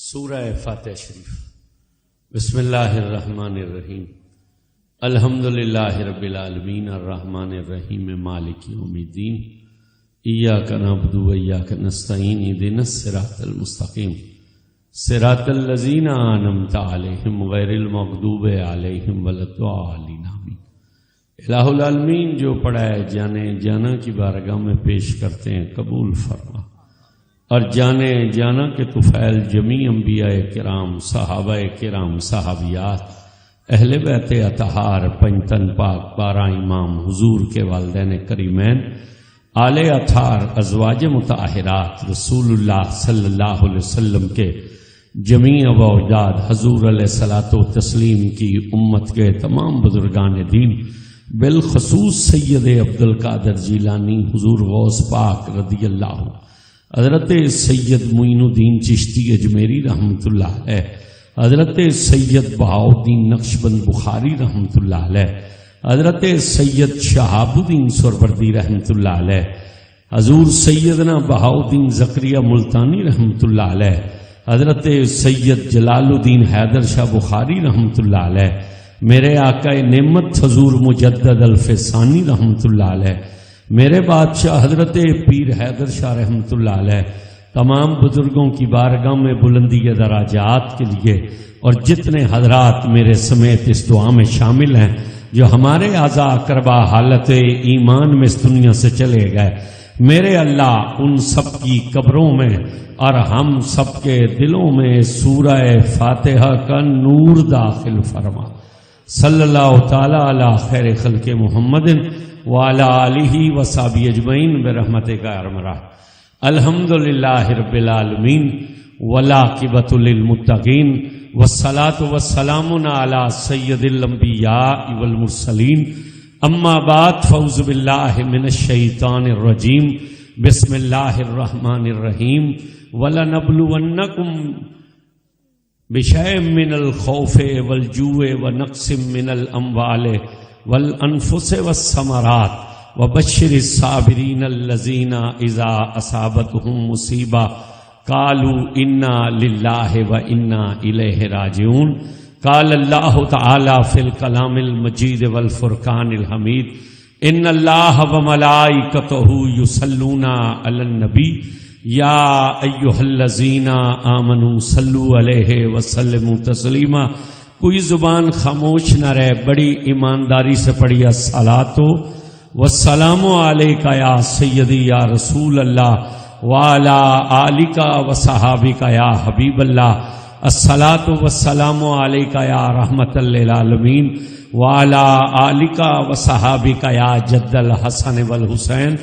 سورہ فاتحہ شریف۔ بسم اللہ الرحمن الرحیم۔ الحمدللہ رب العالمین الرحمن الرحیم مالک یوم الدین، ایاک نعبد و ایاک نستعین، اہدنا الصراط المستقیم صراط الذین انعمت علیہم غیر المغضوب علیہم ولا الضالین آمین۔ الہ العالمین جو پڑھائے جانے جانا کی بارگاہ میں پیش کرتے ہیں قبول فرما، اور جانے جانا کے طفیل جمیع انبیاء کرام، صحابہ کرام، صحابیات، اہل بیت اطہار، پنجتن پاک، 12 امام، حضور کے والدین کریمین، آل اطہار، ازواج مطہرات، رسول اللہ صلی اللہ علیہ وسلم کے جمیع و اجداد، حضور علیہ الصلوۃ والتسلیم کی امت کے تمام بزرگان دین، بالخصوص سید عبدالقادر جیلانی، حضور غوث پاک رضی اللہ عنہ، حضرت سید معین الدین چشتی اجمیری رحمۃ اللہ علیہ، حضرت سید بہاؤالدین نقشبند بخاری رحمۃ اللہ علیہ، حضرت سید شہاب الدین سہروردی رحمۃ اللہ علیہ، حضور سیدنا بہاؤالدین زکریا ملتانی رحمۃ اللہ علیہ، حضرت سید جلال الدین حیدر شاہ بخاری رحمۃ اللہ علیہ، میرے آقا نعمت حضور مجدد الفسانی رحمۃ اللہ علیہ، میرے بادشاہ حضرت پیر حیدر شاہ رحمۃ اللہ علیہ، تمام بزرگوں کی بارگاہ میں بلندی دراجات کے لیے، اور جتنے حضرات میرے سمیت اس دعا میں شامل ہیں جو ہمارے اعضاء اقربا حالت ایمان میں اس دنیا سے چلے گئے، میرے اللہ ان سب کی قبروں میں اور ہم سب کے دلوں میں سورہ فاتحہ کا نور داخل فرما۔ صلی اللہ تعالی علی خیر خلق محمد وعلی آلہ وصحبہ اجمعین برحمتک یا ارحم الراحمین۔ الحمدللہ رب العالمین والعاقبۃ للمتقین، والصلاۃ والسلام علی سید الانبیاء والمرسلین، اما بعد فاعوذ باللہ من الشیطان الرجیم، بسم اللہ الرحمن الرحیم۔ وَلَنَبْلُوَنَّكُمْ بِشَيْءٍ مِّنَ الْخَوْفِ وَالْجُوعِ وَنَقْصٍ مِّنَ الْأَمْوَالِ وَالْأَنفُسِ وَالثَّمَرَاتِ وَبَشِّرِ الصَّابِرِينَ الَّذِينَ إِذَا أَصَابَتْهُم مُّصِيبَةٌ قَالُوا إِنَّا لِلَّهِ وَإِنَّا إِلَيْهِ رَاجِعُونَ۔ قال اللہ تعالی فی الکلام المجید والفرقان الحمید، ان اللہ وملائکتہ یصلون علی النبی یا ایہا الذین آمنوا صلوا علیہ وسلموا تسلیما۔ کوئی زبان خاموش نہ رہے، بڑی ایمانداری سے پڑھی الصلاۃ والسلام علیک یا سیدی یا رسول اللہ وعلی آلک وصحابک یا حبیب اللہ، الصلاۃ والسلام علیک یا رحمت للعالمین وعلی آلک وصحابک یا جد الحسن والحسین۔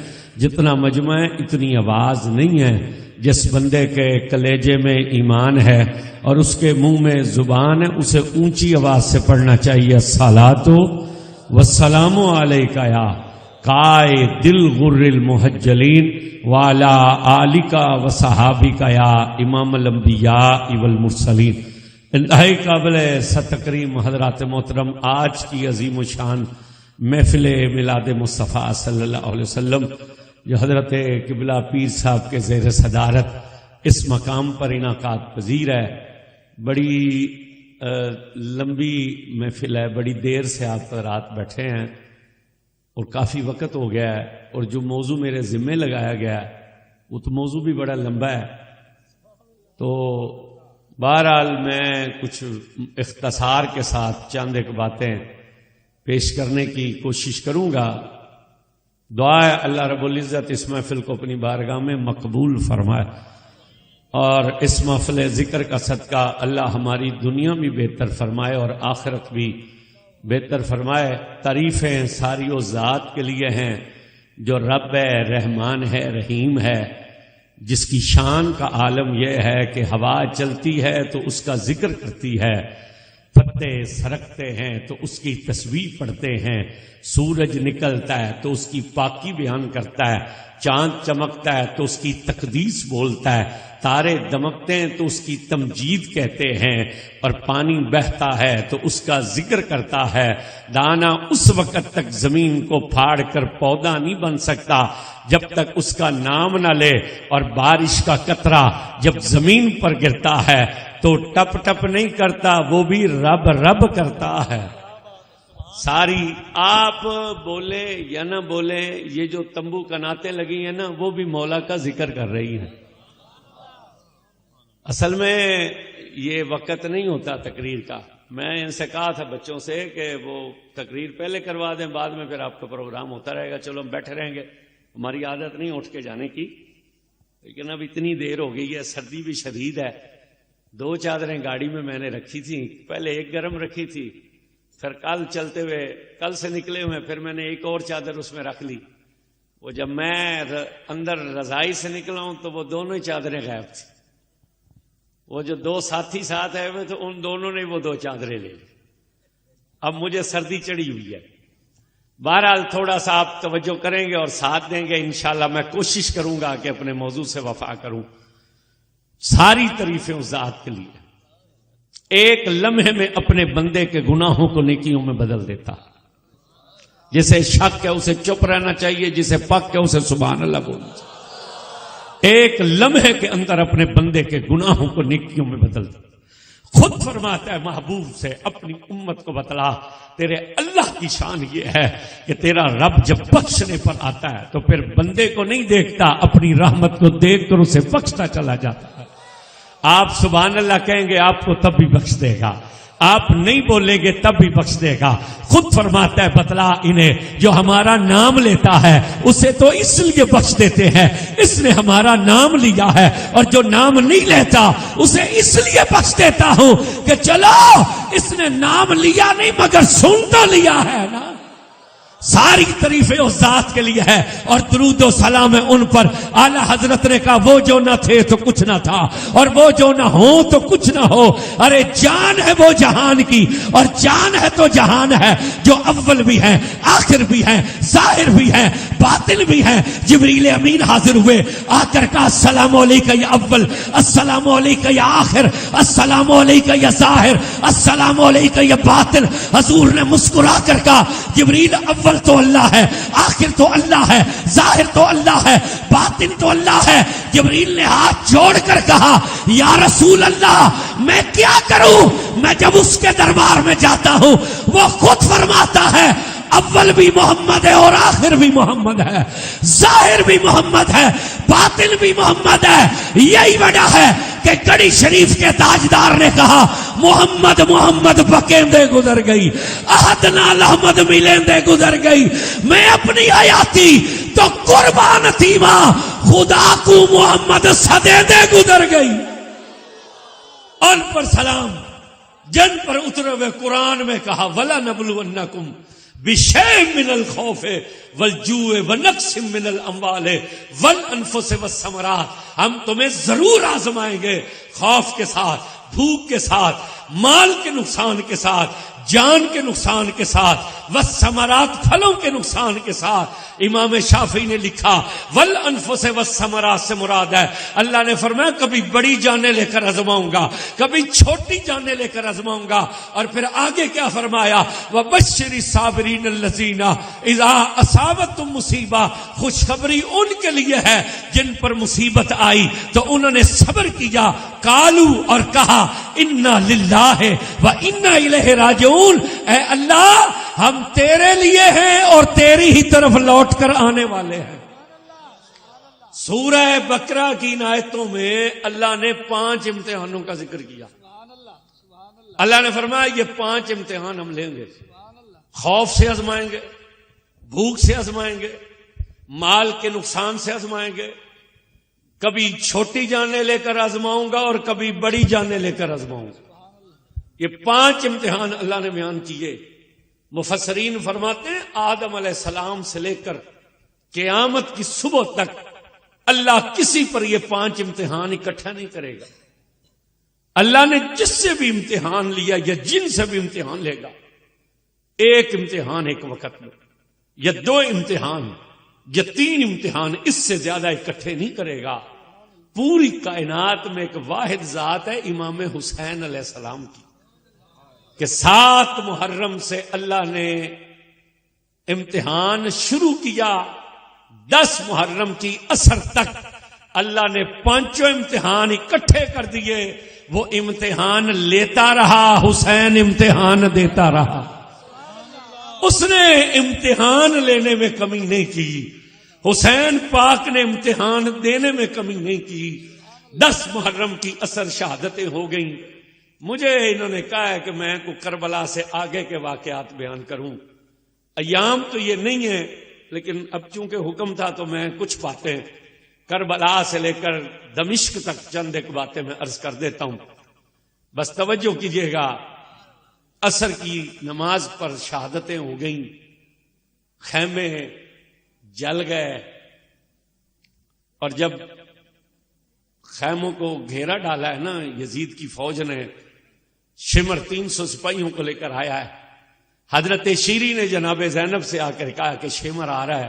جتنا مجمع ہے اتنی آواز نہیں ہے، جس بندے کے کلیجے میں ایمان ہے اور اس کے منہ میں زبان ہے اسے اونچی آواز سے پڑھنا چاہیے الصلاۃ والسلام علیک یا قائد الغر المحجلین وعلی آلک وصحابک یا امام الانبیاء والمرسلین۔ انتہائی قابل تکریم حضرات محترم، آج کی عظیم الشان محفل میلاد مصطفیٰ صلی اللہ علیہ وسلم جو حضرت قبلہ پیر صاحب کے زیر صدارت اس مقام پر انعقاد پذیر ہے، بڑی لمبی محفل ہے، بڑی دیر سے آپ رات بیٹھے ہیں اور کافی وقت ہو گیا ہے، اور جو موضوع میرے ذمے لگایا گیا ہے وہ تو موضوع بھی بڑا لمبا ہے، تو بہرحال میں کچھ اختصار کے ساتھ چند ایک باتیں پیش کرنے کی کوشش کروں گا۔ دعا ہے اللہ رب العزت اس محفل کو اپنی بارگاہ میں مقبول فرمائے، اور اس محفل ذکر کا صدقہ اللہ ہماری دنیا بھی بہتر فرمائے اور آخرت بھی بہتر فرمائے۔ تعریفیں ساری و ذات کے لیے ہیں جو رب ہے، رحمان ہے، رحیم ہے، جس کی شان کا عالم یہ ہے کہ ہوا چلتی ہے تو اس کا ذکر کرتی ہے، پتے سرکتے ہیں تو اس کی تسبیح پڑھتے ہیں، سورج نکلتا ہے تو اس کی پاکی بیان کرتا ہے، چاند چمکتا ہے تو اس کی تقدیس بولتا ہے، تارے دمکتے ہیں تو اس کی تمجید کہتے ہیں، اور پانی بہتا ہے تو اس کا ذکر کرتا ہے۔ دانا اس وقت تک زمین کو پھاڑ کر پودا نہیں بن سکتا جب تک اس کا نام نہ لے، اور بارش کا قطرہ جب زمین پر گرتا ہے تو ٹپ ٹپ نہیں کرتا، وہ بھی رب رب کرتا ہے. ساری آپ بولے یا نہ بولے، یہ جو تمبو کناتیں لگی ہیں نا، وہ بھی مولا کا ذکر کر رہی ہیں. اصل میں یہ وقت نہیں ہوتا تقریر کا. میں ان سے کہا تھا بچوں سے کہ وہ تقریر پہلے کروا دیں، بعد میں پھر آپ کا پروگرام ہوتا رہے گا. چلو ہم بیٹھے رہیں گے، ہماری عادت نہیں اٹھ کے جانے کی، لیکن اب اتنی دیر ہو گئی ہے، سردی بھی شدید ہے. 2 چادریں گاڑی میں نے رکھی تھیں، پہلے ایک گرم رکھی تھی، پھر کل چلتے ہوئے، کل سے نکلے ہوئے، پھر میں نے ایک اور چادر اس میں رکھ لی. وہ جب میں اندر رضائی سے نکلا ہوں تو وہ دونوں ہی چادریں غائب تھیں. وہ جو 2 ساتھی ساتھ آئے ہوئے تو ان دونوں نے وہ 2 چادریں لے لی. اب مجھے سردی چڑھی ہوئی ہے. بہرحال تھوڑا سا آپ توجہ کریں گے اور ساتھ دیں گے انشاءاللہ. میں کوشش کروں گا کہ اپنے موضوع سے وفا کروں. ساری تعریفیں اس ذات کے لیے. ایک لمحے میں اپنے بندے کے گناہوں کو نیکیوں میں بدل دیتا. جسے شک ہے اسے چپ رہنا چاہیے، جسے پک ہے اسے سبحان اللہ بولنا چاہیے. ایک لمحے کے اندر اپنے بندے کے گناہوں کو نیکیوں میں بدل دیتا. خود فرماتا ہے محبوب سے اپنی امت کو بتلا، تیرے اللہ کی شان یہ ہے کہ تیرا رب جب بخشنے پر آتا ہے تو پھر بندے کو نہیں دیکھتا، اپنی رحمت کو دیکھ کر اسے بخشتا چلا جاتا ہے. آپ سبحان اللہ کہیں گے آپ کو تب بھی بخش دے گا، آپ نہیں بولیں گے تب بھی بخش دے گا. خود فرماتا ہے بتلا انہیں، جو ہمارا نام لیتا ہے اسے تو اس لیے بخش دیتے ہیں اس نے ہمارا نام لیا ہے، اور جو نام نہیں لیتا اسے اس لیے بخش دیتا ہوں کہ چلو اس نے نام لیا نہیں مگر سن تو لیا ہے نا. ساری تعریفیں اس ذات کے لیے ہے اور درود و سلام ہے ان پر. اعلی حضرت نے کہا وہ جو نہ تھے تو کچھ نہ تھا، اور وہ جو نہ ہو تو کچھ نہ ہو. ارے جان ہے وہ جہان کی، اور جان ہے تو جہان ہے، جو اول بھی ہے آخر بھی ہے ظاہر بھی ہے باطن بھی ہے. جبریل امین حاضر ہوئے، آ کر کہا السلام علیکہ یا اول، السلام علیکہ یا آخر، السلام علیکہ یا ظاہر، السلام علیکہ یا باطن. حضور نے مسکرا کر کہا جبریل اول تو اللہ ہے، آخر تو اللہ ہے، ظاہر تو اللہ ہے، باطن تو اللہ ہے. جبریل نے ہاتھ جوڑ کر کہا یا رسول اللہ میں کیا کروں؟ میں جب اس کے دربار میں جاتا ہوں وہ خود فرماتا ہے اول بھی محمد ہے اور آخر بھی محمد ہے، ظاہر بھی محمد ہے باطن بھی محمد ہے. یہی وجہ ہے کہ گڑی شریف کے تاجدار نے کہا محمد محمد بکیندے گزر گئی، احد نال احمد ملیندے گزر گئی. میں اپنی آیاتی تو قربان تھی ماں، خدا کو محمد صدیدے گزر گئی. ان پر سلام جن پر اترے ہوئے قرآن میں کہا وَلَنَبْلُوَنَّكُمْ بِشَيْءٍ مِّنَ الْخَوْفِ وَالْجُوعِ وَنَقْصٍ مِّنَ الْأَمْوَالِ وَالْأَنفُسِ وَالثَّمَرَاتِ. ہم تمہیں ضرور آزمائیں گے، خوف کے ساتھ، بھوک کے ساتھ، مال کے نقصان کے ساتھ، جان کے نقصان کے ساتھ، والثمرات پھلوں کے نقصان کے ساتھ. امام شافعی نے لکھا والانفس والثمرات سے مراد ہے اللہ نے فرمایا کبھی بڑی جانیں لے کر آزماؤں گا، کبھی چھوٹی جانیں لے کر آزماؤں گا. اور پھر آگے کیا فرمایا وبشر الصابرین الذین اذا اصابتهم مصیبہ. خوشخبری ان کے لیے ہے جن پر مصیبت آئی تو انہوں نے صبر کیا. قالو اور کہا انا للہ و انا الیہ راجعون، اے اللہ ہم تیرے لیے ہیں اور تیری ہی طرف لوٹ کر آنے والے ہیں. سورہ بقرہ کی ان آیتوں میں اللہ نے 5 امتحانوں کا ذکر کیا. اللہ نے فرمایا یہ 5 امتحان ہم لیں گے. خوف سے آزمائیں گے، بھوک سے آزمائیں گے، مال کے نقصان سے آزمائیں گے، کبھی چھوٹی جانیں لے کر آزماؤں گا اور کبھی بڑی جانیں لے کر آزماؤں گا. یہ 5 امتحان اللہ نے بیان کیے. مفسرین فرماتے ہیں آدم علیہ السلام سے لے کر قیامت کی صبح تک اللہ کسی پر یہ 5 امتحان اکٹھا نہیں کرے گا. اللہ نے جس سے بھی امتحان لیا یا جن سے بھی امتحان لے گا، ایک امتحان ایک وقت میں، یا 2 امتحان یا 3 امتحان، اس سے زیادہ اکٹھے نہیں کرے گا. پوری کائنات میں ایک واحد ذات ہے امام حسین علیہ السلام کی، کہ 7 محرم سے اللہ نے امتحان شروع کیا، 10 محرم کی عصر تک اللہ نے 5 امتحان اکٹھے کر دیے. وہ امتحان لیتا رہا، حسین امتحان دیتا رہا. اس نے امتحان لینے میں کمی نہیں کی، حسین پاک نے امتحان دینے میں کمی نہیں کی. 10 محرم کی عصر شہادتیں ہو گئیں. مجھے انہوں نے کہا ہے کہ میں کو کربلا سے آگے کے واقعات بیان کروں. ایام تو یہ نہیں ہے، لیکن اب چونکہ حکم تھا تو میں کچھ باتیں کربلا سے لے کر دمشق تک چند ایک باتیں میں عرض کر دیتا ہوں. بس توجہ کیجئے گا. عصر کی نماز پر شہادتیں ہو گئیں، خیمے جل گئے، اور جب خیموں کو گھیرا ڈالا ہے نا یزید کی فوج نے، شمر 300 سپاہیوں کو لے کر آیا ہے. حضرت شیری نے جناب زینب سے آ کر کہا کہ شمر آ رہا ہے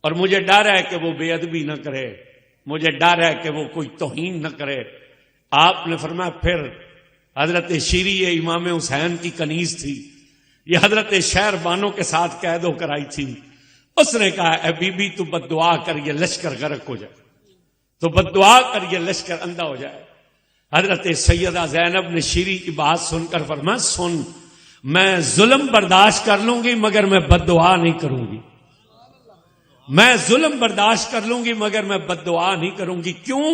اور مجھے ڈر ہے کہ وہ بے ادبی نہ کرے، مجھے ڈر ہے کہ وہ کوئی توہین نہ کرے. آپ نے فرمایا پھر حضرت شیری یہ امام حسین کی کنیز تھی، یہ حضرت شہر بانوں کے ساتھ قید ہو کر آئی تھی. اس نے کہا اے بی بی تو بد دعا کر یہ لشکر غرق ہو جائے، تو بد دعا کر یہ لشکر اندھا ہو جائے. حضرت سیدہ زینب نے شیری کی بات سن کر فرمایا سن، میں ظلم برداشت کر لوں گی مگر میں بد دعا نہیں کروں گی. میں ظلم برداشت کر لوں گی مگر میں بد دعا نہیں کروں گی. کیوں؟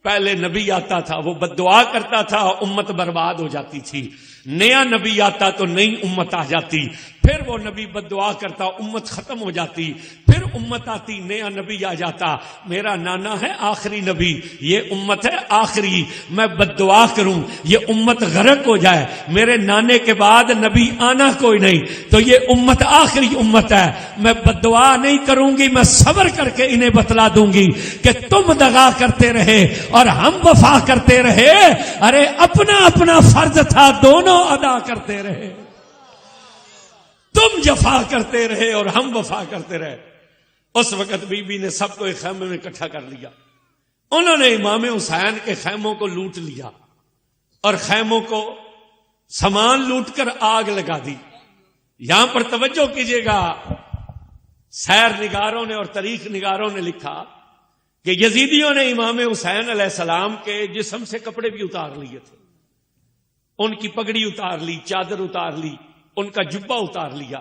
پہلے نبی آتا تھا وہ بد دعا کرتا تھا، امت برباد ہو جاتی تھی. نیا نبی آتا تو نئی امت آ جاتی، پھر وہ نبی بد دعا کرتا، امت ختم ہو جاتی. پھر امت آتی، نیا نبی آ جاتا. میرا نانا ہے آخری نبی، یہ امت ہے آخری، میں بد دعا کروں یہ امت غرق ہو جائے، میرے نانے کے بعد نبی آنا کوئی نہیں، تو یہ امت آخری امت ہے. میں بد دعا نہیں کروں گی، میں صبر کر کے انہیں بتلا دوں گی کہ تم دغا کرتے رہے اور ہم وفا کرتے رہے. ارے اپنا اپنا فرض تھا، دونوں ادا کرتے رہے. تم جفا کرتے رہے اور ہم وفا کرتے رہے. اس وقت بی بی نے سب کو ایک خیمے میں اکٹھا کر لیا. انہوں نے امام حسین کے خیموں کو لوٹ لیا اور خیموں کو سامان لوٹ کر آگ لگا دی. یہاں پر توجہ کیجئے گا، سیر نگاروں نے اور تاریخ نگاروں نے لکھا کہ یزیدیوں نے امام حسین علیہ السلام کے جسم سے کپڑے بھی اتار لیے تھے. ان کی پگڑی اتار لی، چادر اتار لی، ان کا جبہ اتار لیا.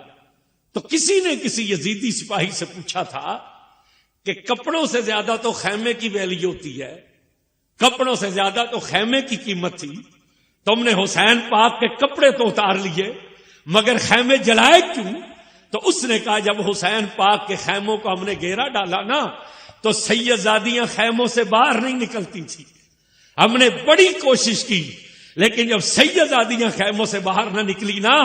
تو کسی نے کسی یزیدی سپاہی سے پوچھا تھا کہ کپڑوں سے زیادہ تو خیمے کی ویلیو ہوتی ہے، کپڑوں سے زیادہ تو خیمے کی قیمت تھی، تم نے حسین پاک کے کپڑے تو اتار لیے مگر خیمے جلائے کیوں؟ تو اس نے کہا جب حسین پاک کے خیموں کو ہم نے گھیرا ڈالا نا تو سیدزادیاں خیموں سے باہر نہیں نکلتی تھی. ہم نے بڑی کوشش کی لیکن جب سیدزادیاں خیموں سے باہر نہ نکلی نا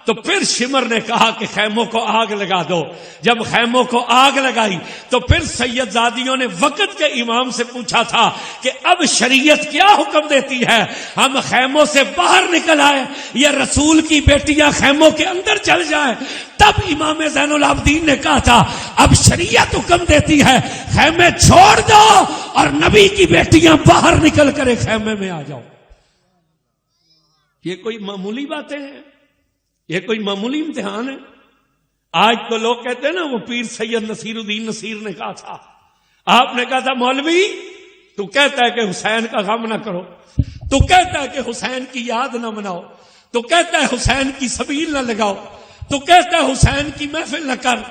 تو پھر شمر نے کہا کہ خیموں کو آگ لگا دو. جب خیموں کو آگ لگائی تو پھر سیدزادیوں نے وقت کے امام سے پوچھا تھا کہ اب شریعت کیا حکم دیتی ہے، ہم خیموں سے باہر نکل آئے یا رسول کی بیٹیاں خیموں کے اندر چل جائیں؟ تب امام زین العابدین نے کہا تھا اب شریعت حکم دیتی ہے خیمے چھوڑ دو اور نبی کی بیٹیاں باہر نکل کر ایک خیمے میں آ جاؤ. یہ کوئی معمولی باتیں ہیں؟ یہ کوئی معمولی امتحان ہے؟ آج تو لوگ کہتے ہیں نا وہ پیر سید نصیر الدین نصیر نے کہا تھا، آپ نے کہا تھا مولوی تو کہتا ہے کہ حسین کا غم نہ کرو، تو کہتا ہے کہ حسین کی یاد نہ مناؤ، تو کہتا ہے حسین کی سبیل نہ لگاؤ، تو کہتا ہے حسین کی محفل نہ کر.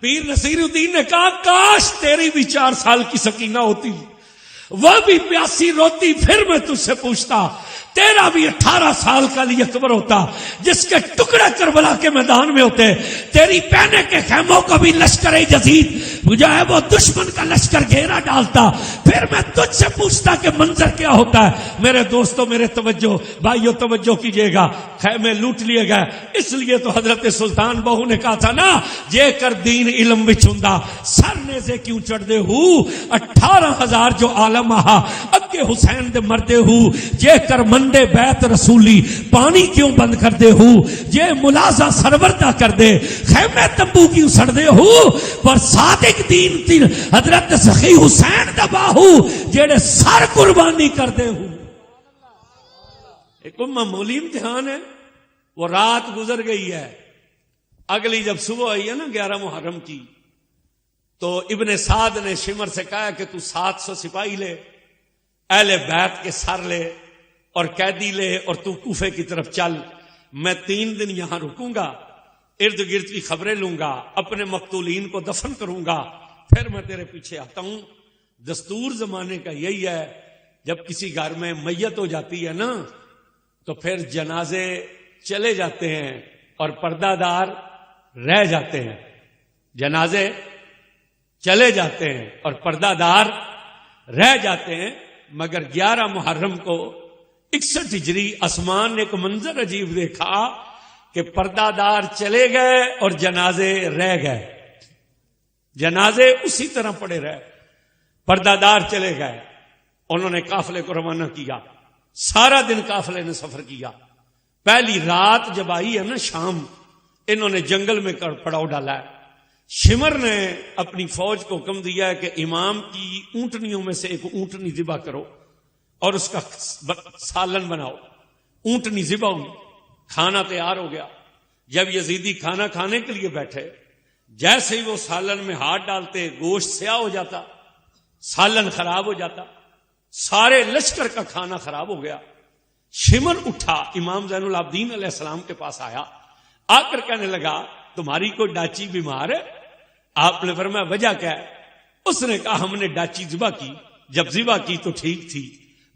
پیر نصیر الدین نے کہا کاش تیری بھی 4 سال کی سکینہ ہوتی، وہ بھی پیاسی روتی، پھر میں تجھ سے پوچھتا تیرا بھی 18 سال کا علی اکبر ہوتا جس کے ٹکڑے کربلا کے میدان میں ہوتے، تیری بہنیں کے خیموں کو بھی لشکر یزید جو ہے وہ دشمن کا لشکر گھیرا ڈالتا، پھر میں تجھ سے پوچھتا کہ منظر کیا ہوتا ہے. میرے دوستوں، میرے توجہ بھائیو توجہ کیجئے گا، خیمے لوٹ لیے گئے. اس لیے تو حضرت سلطان بہو نے کہا تھا نا جے کر دین علم وچ ہوندا سر نیزے کیوں چڑھ دے ہو، 18,000 جو عالم آہا اگے حسین دے مردے ہو، جے کر مندے بیت رسولی پانی کیوں بند کر دے ہو، جے ملازہ سروردہ کر دے خیمے تمبو کیوں سڑ دے ہو، پر صادق دین تین حضرت سخی حسین دبا ہو جیڑے سر قربانی کر دے ہو. ایک معمولی امتحان ہے. وہ رات گزر گئی ہے، اگلی جب صبح آئی ہے نا 11 محرم کی تو ابن سعد نے شمر سے کہا کہ تو 700 سپاہی لے، اہل بیت کے سر لے اور قیدی لے اور تو کوفے کی طرف چل، میں 3 دن یہاں رکوں گا، ارد گرد کی خبریں لوں گا، اپنے مقتولین کو دفن کروں گا، پھر میں تیرے پیچھے آتا ہوں۔ دستور زمانے کا یہی ہے، جب کسی گھر میں میت ہو جاتی ہے نا تو پھر جنازے چلے جاتے ہیں اور پردہ دار رہ جاتے ہیں، جنازے چلے جاتے ہیں اور پردہ دار رہ جاتے ہیں۔ مگر 11 محرم کو 61 ہجری آسمان نے ایک منظر عجیب دیکھا کہ پردہ دار چلے گئے اور جنازے رہ گئے، جنازے اسی طرح پڑے رہے، پردہ دار چلے گئے۔ انہوں نے قافلے کو روانہ کیا، سارا دن قافلے نے سفر کیا۔ پہلی رات جب آئی ہے نا شام، انہوں نے جنگل میں پڑاؤ ڈالا ہے۔ شمر نے اپنی فوج کو حکم دیا ہے کہ امام کی اونٹنیوں میں سے ایک اونٹنی ذبح کرو اور اس کا سالن بناؤ۔ اونٹنی ذبح ہوئی، کھانا تیار ہو گیا۔ جب یزیدی کھانا کھانے کے لیے بیٹھے، جیسے ہی وہ سالن میں ہاتھ ڈالتے گوشت سیاہ ہو جاتا، سالن خراب ہو جاتا، سارے لشکر کا کھانا خراب ہو گیا۔ شمر اٹھا، امام زین العابدین علیہ السلام کے پاس آیا، آ کر کہنے لگا تمہاری کوئی ڈاچی بیمار ہے؟ آپ نے فرمایا وجہ کیا ہے؟ اس نے کہا ہم نے ڈاچی ذبح کی، جب ذبح کی تو ٹھیک تھی،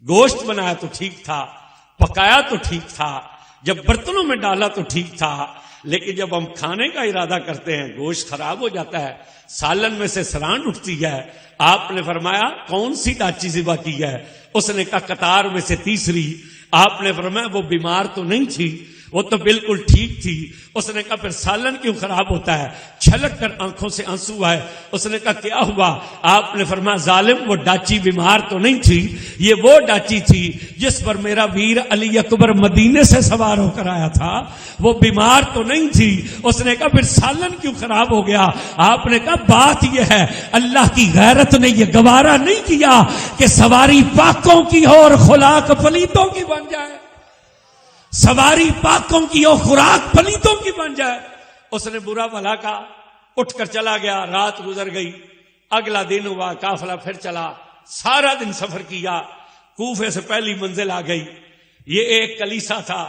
گوشت بنایا تو ٹھیک تھا، پکایا تو ٹھیک تھا، جب برتنوں میں ڈالا تو ٹھیک تھا، لیکن جب ہم کھانے کا ارادہ کرتے ہیں گوشت خراب ہو جاتا ہے، سالن میں سے سرانڈ اٹھتی ہے۔ آپ نے فرمایا کون سی ڈاچی ذبح کی ہے؟ اس نے کہا قطار میں سے تیسری۔ آپ نے فرمایا وہ بیمار تو نہیں تھی، وہ تو بالکل ٹھیک تھی۔ اس نے کہا پھر سالن کیوں خراب ہوتا ہے؟ چھلک کر آنکھوں سے آنسو آئے۔ اس نے کہا کیا ہوا؟ آپ نے فرمایا ظالم وہ ڈاچی بیمار تو نہیں تھی، یہ وہ ڈاچی تھی جس پر میرا ویر علی اکبر مدینے سے سوار ہو کر آیا تھا، وہ بیمار تو نہیں تھی۔ اس نے کہا پھر سالن کیوں خراب ہو گیا؟ آپ نے کہا بات یہ ہے اللہ کی غیرت نے یہ گوارا نہیں کیا کہ سواری پاکوں کی ہو اور خوراک پلیتوں کی بن جائے، سواری پاکوں کی اور خوراک پلیتوں کی بن جائے۔ اس نے برا بھلا کہا، اٹھ کر چلا گیا۔ رات گزر گئی، اگلا دن ہوا، قافلہ پھر چلا، سارا دن سفر کیا۔ کوفے سے پہلی منزل آ گئی، یہ ایک کلیسا تھا،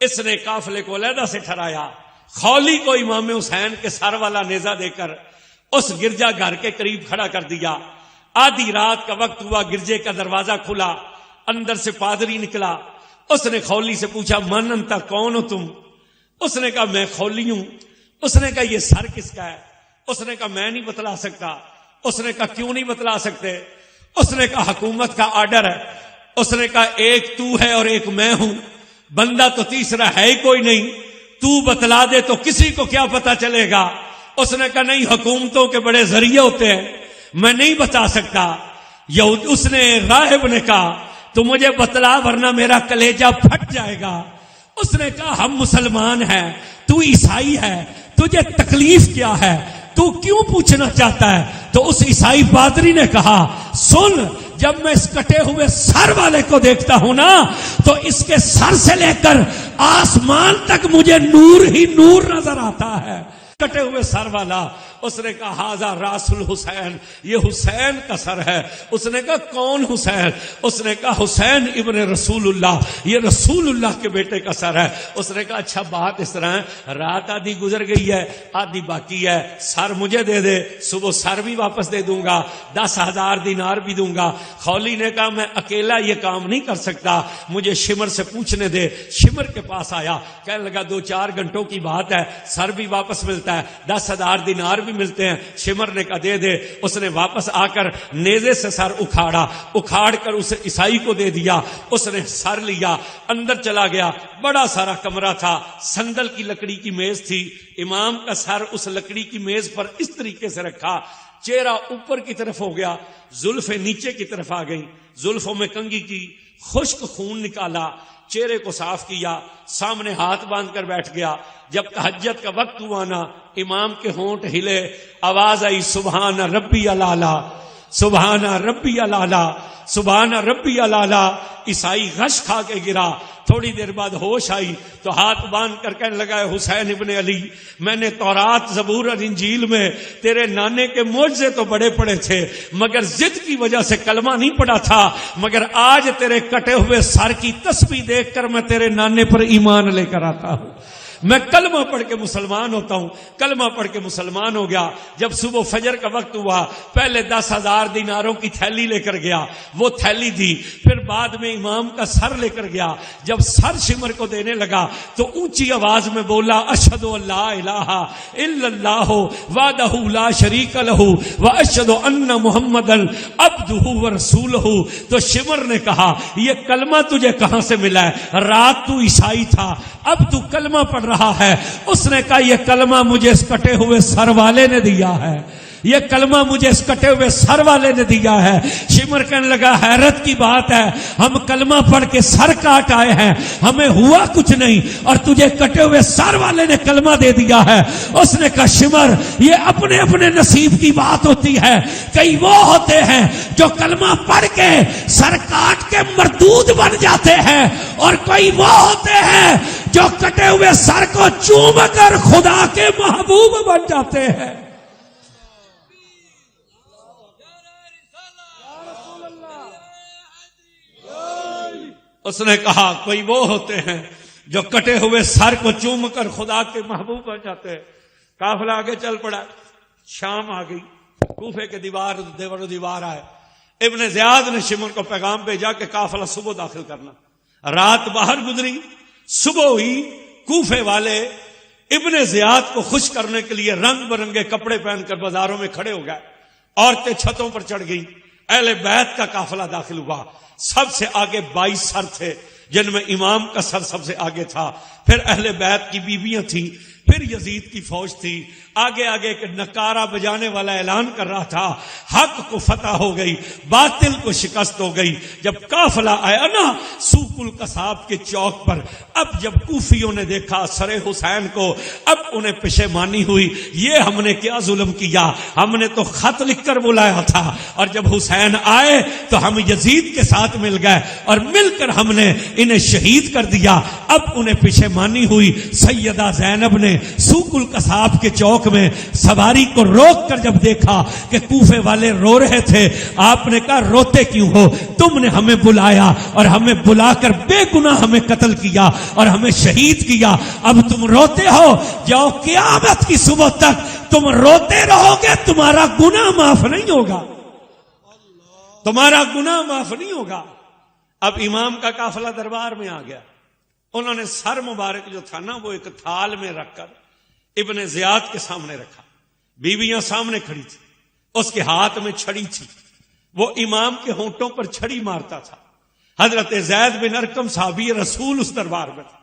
اس نے قافلے کو علیحدہ سے ٹھہرایا، خولی کو امام حسین کے سر والا نیزہ دے کر اس گرجا گھر کے قریب کھڑا کر دیا۔ آدھی رات کا وقت ہوا، گرجے کا دروازہ کھلا، اندر سے پادری نکلا۔ اس نے خولی سے پوچھا من انتا، کون ہو تم؟ اس نے کہا میں خولی ہوں۔ اس نے کہا یہ سر کس کا ہے؟ اس نے کہا میں نہیں بتلا سکتا۔ اس نے کہا کیوں نہیں بتلا سکتے؟ اس نے کہا حکومت کا آرڈر ہے۔ اس نے کہا ایک تو ہے اور ایک میں ہوں، بندہ تو تیسرا ہے ہی کوئی نہیں، تو بتلا دے تو کسی کو کیا پتا چلے گا؟ اس نے کہا نہیں، حکومتوں کے بڑے ذریعے ہوتے ہیں، میں نہیں بتا سکتا۔ اس نے راہب نے کہا تو مجھے بتلا ورنہ میرا کلیجہ پھٹ جائے گا۔ اس نے کہا ہم مسلمان ہیں، تو عیسائی ہے، تجھے تکلیف کیا ہے، تو کیوں پوچھنا چاہتا ہے؟ تو اس عیسائی پادری نے کہا سن، جب میں اس کٹے ہوئے سر والے کو دیکھتا ہوں نا تو اس کے سر سے لے کر آسمان تک مجھے نور ہی نور نظر آتا ہے۔ کٹے ہوئے سر والا، اس نے کہا ہاذا راس الحسین، یہ حسین کا سر ہے۔ اس نے کہا کون حسین؟ اس نے کہا حسین ابن رسول اللہ، یہ رسول اللہ کے بیٹے کا سر ہے۔ اس نے کہا اچھا بات اس طرح ہے، رات آدھی گزر گئی ہے، آدھی باقی ہے، سر مجھے دے دے، صبح سر بھی واپس دے دوں گا، 10,000 دینار بھی دوں گا۔ خولی نے کہا میں اکیلا یہ کام نہیں کر سکتا، مجھے شمر سے پوچھنے دے۔ شمر کے پاس آیا، کہنے لگا 2-4 گھنٹوں کی بات ہے، سر بھی واپس ملتا ہے، 10,000 دینار بھی ملتے ہیں۔ شمر نے کہا دے دے۔ اس نے واپس آ کر نیزے سے سر اکھاڑ کر اس عیسائی کو دے دیا۔ اس نے سر لیا، اندر چلا گیا، بڑا سارا کمرہ تھا، سندل کی لکڑی کی میز تھی، امام کا سر اس لکڑی کی میز پر اس طریقے سے رکھا، چہرہ اوپر کی طرف ہو گیا، زلفیں نیچے کی طرف آ گئیں، زلفوں میں کنگھی کی، خشک خون نکالا، چہرے کو صاف کیا، سامنے ہاتھ باندھ کر بیٹھ گیا۔ جب تہجد کا وقت ہوا نا، امام کے ہونٹ ہلے، آواز آئی سبحان ربی الاعلی، سبحان ربی الاعلی، سبحان ربی الاعلی۔ عیسائی غش کھا کے گرا، تھوڑی دیر بعد ہوش آئی تو ہاتھ باندھ کر کہنے لگا حسین ابن علی، میں نے تورات زبور اور انجیل میں تیرے نانے کے معجزے تو بڑے پڑے تھے مگر ضد کی وجہ سے کلمہ نہیں پڑھا تھا، مگر آج تیرے کٹے ہوئے سر کی تسبیح دیکھ کر میں تیرے نانے پر ایمان لے کر آتا ہوں۔ میں کلمہ پڑھ کے مسلمان ہوتا ہوں۔ کلمہ پڑھ کے مسلمان ہو گیا۔ جب صبح فجر کا وقت ہوا پہلے 10,000 دیناروں کی تھیلی لے کر گیا، وہ تھیلی دی، پھر بعد میں امام کا سر لے کر گیا۔ جب سر شمر کو دینے لگا تو اونچی آواز میں بولا اشہد ان لا الہ الا اللہ وحدہ لا شریک لہ واشہد ان محمدا عبدہ ورسولہ۔ تو شمر نے کہا یہ کلمہ تجھے کہاں سے ملا ہے؟ رات تو عیسائی تھا، اب تو کلمہ پڑھ رہا ہے۔ اس نے کہا یہ کلمہ مجھے اس کٹے ہوئے سر والے نے دیا ہے، یہ کلمہ مجھے اس کٹے ہوئے سر والے نے دیا ہے۔ شمر کہنے لگا حیرت کی بات ہے، ہم کلمہ پڑھ کے سر کاٹ آئے ہیں، ہمیں ہوا کچھ نہیں اور تجھے کٹے ہوئے سر والے نے کلمہ دے دیا ہے۔ اس نے کہا شمر یہ اپنے اپنے نصیب کی بات ہوتی ہے، کئی وہ ہوتے ہیں جو کلمہ پڑھ کے سر کاٹ کے مردود بن جاتے ہیں اور کوئی وہ ہوتے ہیں جو کٹے ہوئے سر کو چوم کر خدا کے محبوب بن جاتے ہیں۔ اس نے کہا کوئی وہ ہوتے ہیں جو کٹے ہوئے سر کو چوم کر خدا کے محبوب بن جاتے ہیں۔ قافلہ آگے چل پڑا، شام آ گئی، کوفے کے دیوار آئے۔ ابن زیاد نے شمر کو پیغام بھیجا کہ قافلہ صبح داخل کرنا۔ رات باہر گزری، صبح ہوئی، کوفے والے ابن زیاد کو خوش کرنے کے لیے رنگ برنگے کپڑے پہن کر بازاروں میں کھڑے ہو گئے، عورتیں چھتوں پر چڑھ گئیں، اہل بیت کا قافلہ داخل ہوا۔ سب سے آگے 22 سر تھے جن میں امام کا سر سب سے آگے تھا، پھر اہل بیت کی بیویاں تھیں، پھر یزید کی فوج تھی۔ آگے آگے ایک نکارہ بجانے والا اعلان کر رہا تھا حق کو فتح ہو گئی، باطل کو شکست ہو گئی۔ جب قافلہ آیا نا سوق القصاب کے چوک پر، اب جب کوفیوں نے دیکھا سر حسین کو، اب انہیں پشیمانی ہوئی، یہ ہم نے کیا ظلم کیا، ہم نے تو خط لکھ کر بلایا تھا، اور جب حسین آئے تو ہم یزید کے ساتھ مل گئے اور مل کر ہم نے انہیں شہید کر دیا۔ اب انہیں پشیمانی ہوئی۔ سیدہ زینب نے سوق القصاب کے چوک میں سواری کو روک کر جب دیکھا کہ کوفے والے رو رہے تھے، آپ نے کہا روتے کیوں ہو؟ تم نے ہمیں بلایا اور ہمیں بلا کر بے گناہ ہمیں قتل کیا اور ہمیں شہید کیا، اب تم روتے ہو؟ جاؤ قیامت کی صبح تک تم روتے رہو گے، تمہارا گناہ معاف نہیں ہوگا، تمہارا گناہ معاف نہیں ہوگا۔ اب امام کا قافلہ دربار میں آ گیا، انہوں نے سر مبارک جو تھا نا وہ ایک تھال میں رکھ کر ابن زیاد کے سامنے رکھا، بیویاں سامنے کھڑی تھی، اس کے ہاتھ میں چھڑی تھی، وہ امام کے ہونٹوں پر چھڑی مارتا تھا۔ حضرت زید بن ارقم صحابی رسول اس دربار میں تھا،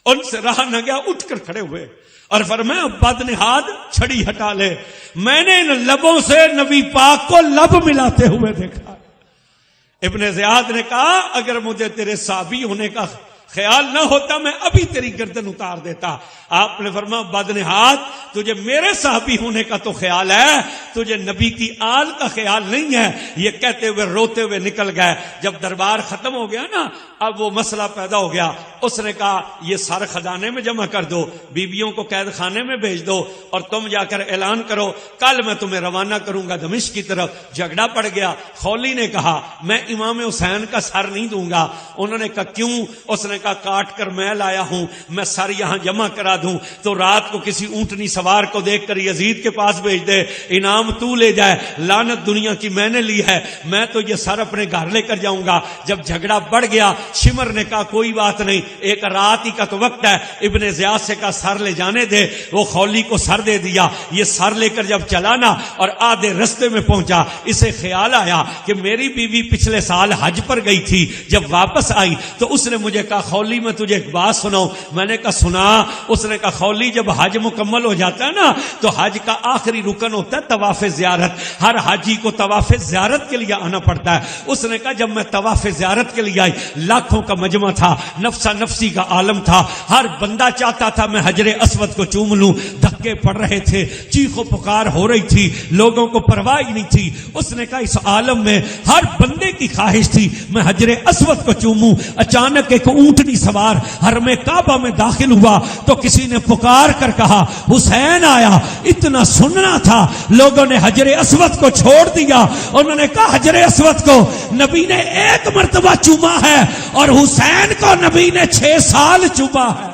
ان سے رہا نہ گیا، اٹھ کر کھڑے ہوئے اور فرمایا بدنہاد چھڑی ہٹا لے، میں نے ان لبوں سے نبی پاک کو لب ملاتے ہوئے دیکھا۔ ابن زیاد نے کہا اگر مجھے تیرے صحابی ہونے کا خیال نہ ہوتا میں ابھی تیری گردن اتار دیتا۔ آپ نے فرمایا بدنہاد تجھے میرے صحابی ہونے کا تو خیال ہے، تجھے نبی کی آل کا خیال نہیں ہے۔ یہ کہتے ہوئے روتے ہوئے نکل گئے۔ جب دربار ختم ہو گیا نا، اب وہ مسئلہ پیدا ہو گیا۔ اس نے کہا یہ سر خزانے میں جمع کر دو، بیویوں کو قید خانے میں بھیج دو، اور تم جا کر اعلان کرو کل میں تمہیں روانہ کروں گا دمشق کی طرف۔ جھگڑا پڑ گیا۔ خولی نے کہا میں امام حسین کا سر نہیں دوں گا۔ انہوں نے کہا کیوں؟ اس نے کہا کاٹ کر میں لایا ہوں، میں سر یہاں جمع کرا دوں تو رات کو کسی اونٹنی سوار کو دیکھ کر یزید کے پاس بھیج دے، انعام تو لے جائے، لعنت دنیا کی میں نے لی ہے، میں تو یہ سر اپنے گھر لے کر جاؤں گا۔ جب جھگڑا بڑھ گیا شمر نے کہا کوئی بات نہیں، ایک رات ہی کا تو وقت ہے، ابن زیاد سے کہا سر لے جانے دے۔ وہ خولی کو سر دے دیا۔ یہ سر لے کر جب چلا نا اور آدھے رستے میں پہنچا، اسے خیال آیا کہ میری بیوی پچھلے سال حج پر گئی تھی، جب واپس آئی تو اس نے مجھے کہا خولی میں تجھے ایک بات سناؤں. میں نے کہا سنا. اس نے کہا خولی جب حج مکمل ہو جاتا ہے نا تو حج کا آخری رکن ہوتا ہے طواف زیارت. ہر حاجی کو طواف زیارت کے لیے آنا پڑتا ہے. اس نے کہا جب میں طواف زیارت کے لیے آئی, لاکھوں کا مجمع تھا, نفسا نفسی کا عالم تھا, ہر بندہ چاہتا تھا میں حجر اسود کو چوم لوں. دھکے پڑ رہے تھے, چیخ و پکار ہو رہی تھی, لوگوں کو پرواہ ہی نہیں تھی. اس نے کہا اس عالم میں ہر بندے کی خواہش تھی میں حجر اسود کو چوموں. اچانک ایک اونٹنی سوار حرم کعبہ میں داخل ہوا تو کسی نے پکار کر کہا حسین آیا. اتنا سننا تھا, لوگوں نے حجر اسود کو چھوڑ دیا. انہوں نے کہا حجر اسود کو نبی نے 1 مرتبہ چوما ہے اور حسین کو نبی نے 6 سال چوما ہے.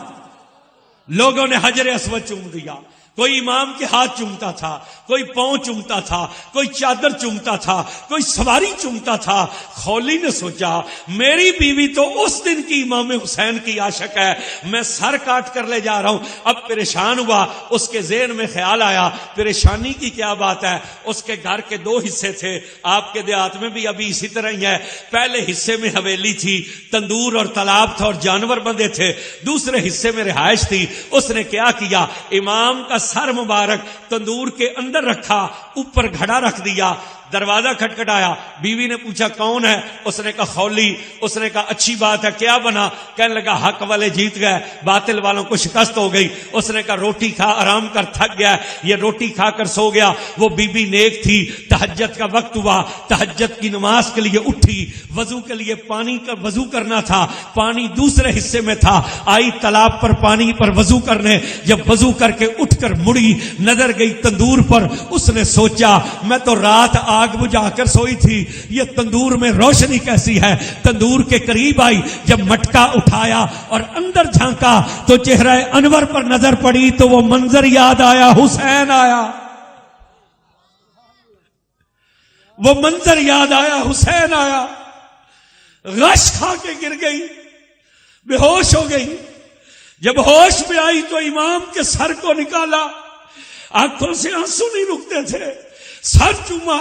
لوگوں نے حجر اسود چوم دیا. کوئی امام کے ہاتھ چومتا تھا, کوئی پاؤں چومتا تھا, کوئی چادر چومتا تھا, کوئی سواری چومتا تھا. خولی نے سوچا میری بیوی تو اس دن کی امام حسین کی عاشق ہے, میں سر کاٹ کر لے جا رہا ہوں. اب پریشان ہوا. اس کے ذہن میں خیال آیا پریشانی کی کیا بات ہے. اس کے گھر کے 2 حصے تھے. آپ کے دیہات میں بھی ابھی اسی طرح ہی ہے. پہلے حصے میں حویلی تھی, تندور اور تالاب تھا اور جانور بندے تھے. دوسرے حصے میں رہائش تھی. اس نے کیا کیا, امام کا سر مبارک تندور کے اندر رکھا, اوپر گھڑا رکھ دیا. دروازہ کھٹکھٹایا. بیوی نے پوچھا کون ہے. اس نے کہا خولی. اس نے کہا اچھی بات ہے, کیا بنا. کہنے لگا حق والے جیت گئے, باطل والوں کو شکست ہو گئی. اس نے کہا روٹی کھا, آرام کر, تھک گیا. یہ روٹی کھا کر سو گیا. وہ بی نیک تھی. تہجد کا وقت ہوا, تہجد کی نماز کے لیے اٹھی. وضو کے لیے پانی کا وضو کرنا تھا, پانی دوسرے حصے میں تھا. آئی تالاب پر پانی پر وضو کرنے. جب وضو کر کے اٹھ کر مڑی, نظر گئی تندور پر. اس نے سوچا میں تو رات آگ بجھا کر سوئی تھی, یہ تندور میں روشنی کیسی ہے. تندور کے قریب آئی. جب مٹکا اٹھایا اور اندر جھانکا تو چہرہ انور پر نظر پڑی تو وہ منظر یاد آیا, حسین آیا. وہ منظر یاد آیا, حسین آیا. غش کھا کے گر گئی, بے ہوش ہو گئی. جب ہوش میں آئی تو امام کے سر کو نکالا, آنکھوں سے آنسو نہیں رکتے تھے. سر چوما,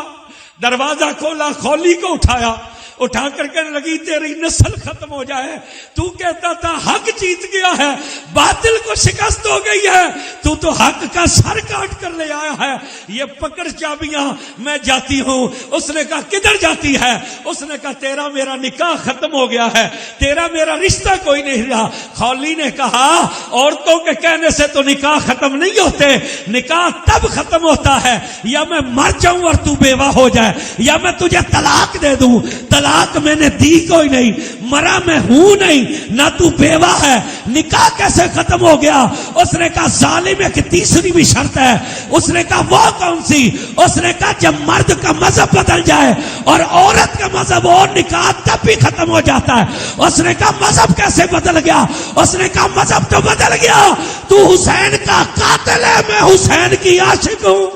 دروازہ کھولا, خولی کو اٹھایا. اٹھا کر کہنے لگی تیری نسل ختم ہو جائے. تو کہتا تھا حق جیت گیا ہے, باطل کو شکست ہو گئی ہے, تو حق کا سر کاٹ کر لے آیا ہے. یہ پکڑ چابیاں, میں جاتی ہوں. اس نے کہا کدھر جاتی ہے. اس نے کہا تیرا میرا نکاح ختم ہو گیا ہے, تیرا میرا رشتہ کوئی نہیں رہا. خولی نے کہا عورتوں کے کہنے سے تو نکاح ختم نہیں ہوتے. نکاح تب ختم ہوتا ہے یا میں مر جاؤں اور تو بیوہ ہو جائے, یا میں تجھے طلاق دے دوں. طلاق میں نے دی کوئی نہیں, مرا میں ہوں نہیں, نہ تو بیوہ ہے. نکاح کیسے ختم ہو گیا. اس نے کہا ظالم ایک تیسری بھی شرط ہے. اس نے کہا وہ کون سی. اس نے کہا جب مرد کا مذہب بدل جائے اور عورت کا مذہب اور نکاح تب بھی ختم ہو جاتا ہے. اس نے کہا مذہب کیسے بدل گیا. اس نے کہا مذہب تو بدل گیا, تو حسین کا قاتل ہے, میں حسین کی عاشق ہوں.